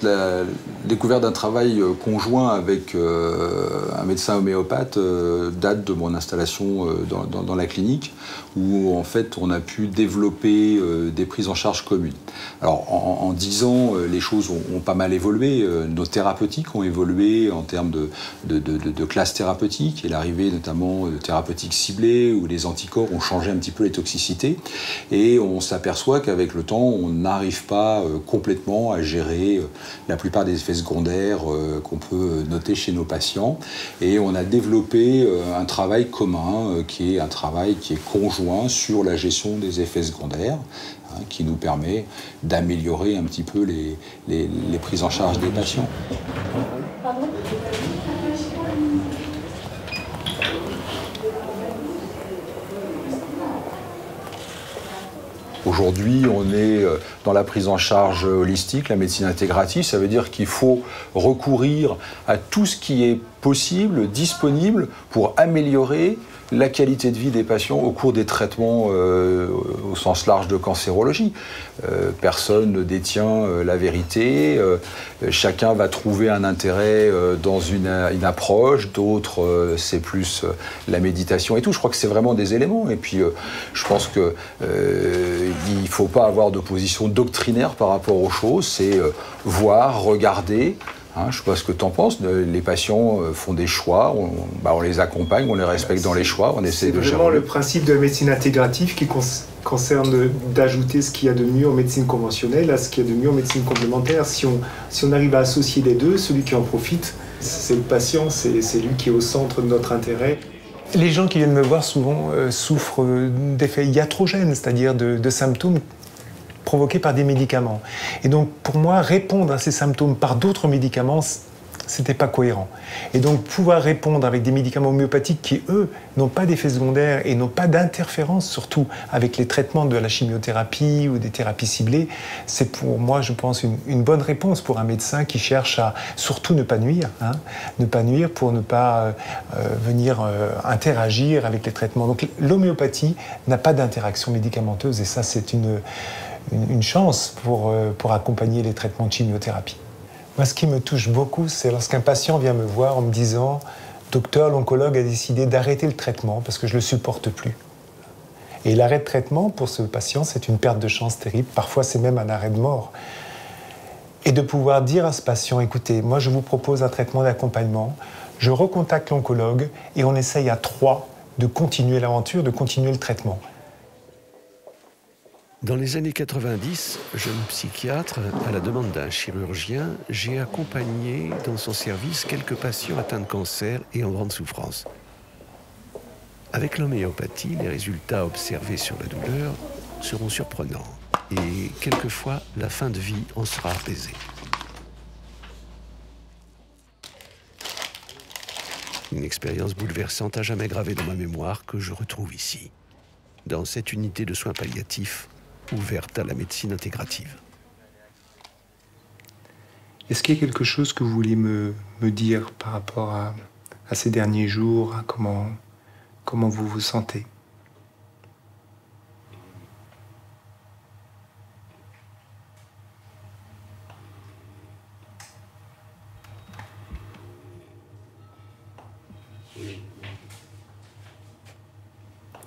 La découverte d'un travail conjoint avec un médecin homéopathe date de mon installation dans la clinique, où en fait on a pu développer des prises en charge communes. Alors en 10 ans, les choses ont pas mal évolué, nos thérapeutiques ont évolué en termes de classes thérapeutiques, et l'arrivée notamment de thérapeutiques ciblées, où les anticorps ont changé un petit peu les toxicités, et on s'aperçoit qu'avec le temps, on n'arrive pas complètement à gérer la plupart des effets secondaires qu'on peut noter chez nos patients. Et on a développé un travail commun, qui est un travail qui est conjoint sur la gestion des effets secondaires, qui nous permet d'améliorer un petit peu les prises en charge des patients. Aujourd'hui, on est dans la prise en charge holistique, la médecine intégrative. Ça veut dire qu'il faut recourir à tout ce qui est possible, disponible, pour améliorer la qualité de vie des patients au cours des traitements au sens large de cancérologie. Personne ne détient la vérité, chacun va trouver un intérêt dans une approche, d'autres c'est plus la méditation et tout. Je crois que c'est vraiment des éléments. Et puis je pense qu'il ne faut pas avoir de position doctrinaire par rapport aux choses, c'est voir, regarder. Je ne sais pas ce que tu en penses, les patients font des choix, on les accompagne, on les respecte dans les choix, on essaie de gérer. C'est vraiment le principe de la médecine intégrative qui concerne d'ajouter ce qu'il y a de mieux en médecine conventionnelle à ce qu'il y a de mieux en médecine complémentaire. Si on arrive à associer les deux, celui qui en profite, c'est le patient, c'est lui qui est au centre de notre intérêt. Les gens qui viennent me voir souvent souffrent d'effets iatrogènes, c'est-à-dire de symptômes provoqués par des médicaments. Et donc, pour moi, répondre à ces symptômes par d'autres médicaments, c'était pas cohérent. Et donc, pouvoir répondre avec des médicaments homéopathiques qui, eux, n'ont pas d'effets secondaires et n'ont pas d'interférence, surtout avec les traitements de la chimiothérapie ou des thérapies ciblées, c'est pour moi, je pense, une bonne réponse pour un médecin qui cherche à surtout ne pas nuire, ne pas nuire pour ne pas venir interagir avec les traitements. Donc, l'homéopathie n'a pas d'interaction médicamenteuse et ça, c'est une chance pour accompagner les traitements de chimiothérapie. Moi, ce qui me touche beaucoup, c'est lorsqu'un patient vient me voir en me disant « Docteur, l'oncologue a décidé d'arrêter le traitement parce que je ne le supporte plus ». Et l'arrêt de traitement, pour ce patient, c'est une perte de chance terrible. Parfois, c'est même un arrêt de mort. Et de pouvoir dire à ce patient « Écoutez, moi, je vous propose un traitement d'accompagnement, je recontacte l'oncologue et on essaye à 3 de continuer l'aventure, de continuer le traitement ». Dans les années 90, jeune psychiatre, à la demande d'un chirurgien, j'ai accompagné dans son service quelques patients atteints de cancer et en grande souffrance. Avec l'homéopathie, les résultats observés sur la douleur seront surprenants et quelquefois la fin de vie en sera apaisée. Une expérience bouleversante à jamais gravée dans ma mémoire que je retrouve ici, dans cette unité de soins palliatifs ouverte à la médecine intégrative. Est-ce qu'il y a quelque chose que vous voulez me dire par rapport à ces derniers jours, à comment vous vous sentez?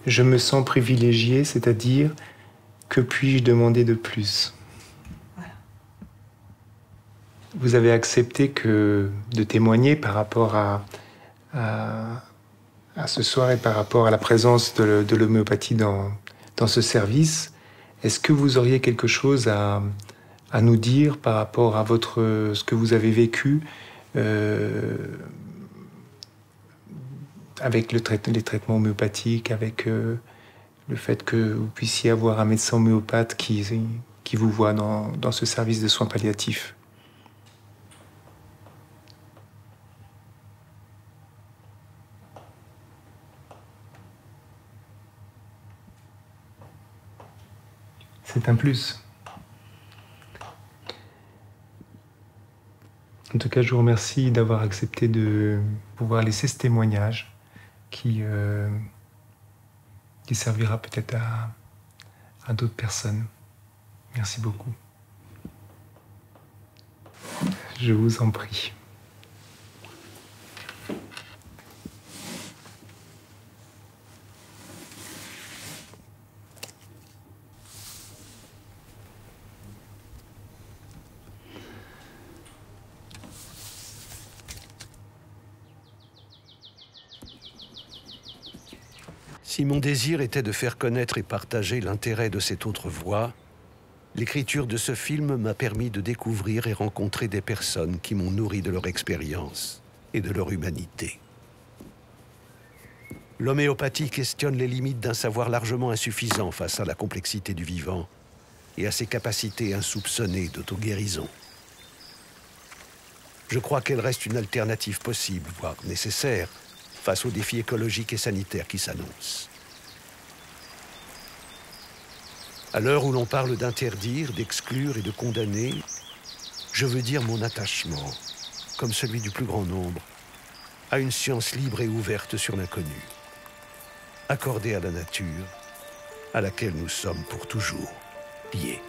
Je me sens privilégié, c'est-à-dire que puis-je demander de plus? Voilà. Vous avez accepté de témoigner par rapport à ce soir et par rapport à la présence de l'homéopathie dans ce service. Est-ce que vous auriez quelque chose à nous dire par rapport à ce que vous avez vécu avec les traitements homéopathiques, avec le fait que vous puissiez avoir un médecin homéopathe qui vous voit dans ce service de soins palliatifs? C'est un plus. En tout cas, je vous remercie d'avoir accepté de pouvoir laisser ce témoignage qui servira peut-être à d'autres personnes. Merci beaucoup. Je vous en prie. Si mon désir était de faire connaître et partager l'intérêt de cette autre voie, l'écriture de ce film m'a permis de découvrir et rencontrer des personnes qui m'ont nourri de leur expérience et de leur humanité. L'homéopathie questionne les limites d'un savoir largement insuffisant face à la complexité du vivant et à ses capacités insoupçonnées d'auto-guérison. Je crois qu'elle reste une alternative possible, voire nécessaire, face aux défis écologiques et sanitaires qui s'annoncent. À l'heure où l'on parle d'interdire, d'exclure et de condamner, je veux dire mon attachement, comme celui du plus grand nombre, à une science libre et ouverte sur l'inconnu, accordée à la nature, à laquelle nous sommes pour toujours liés.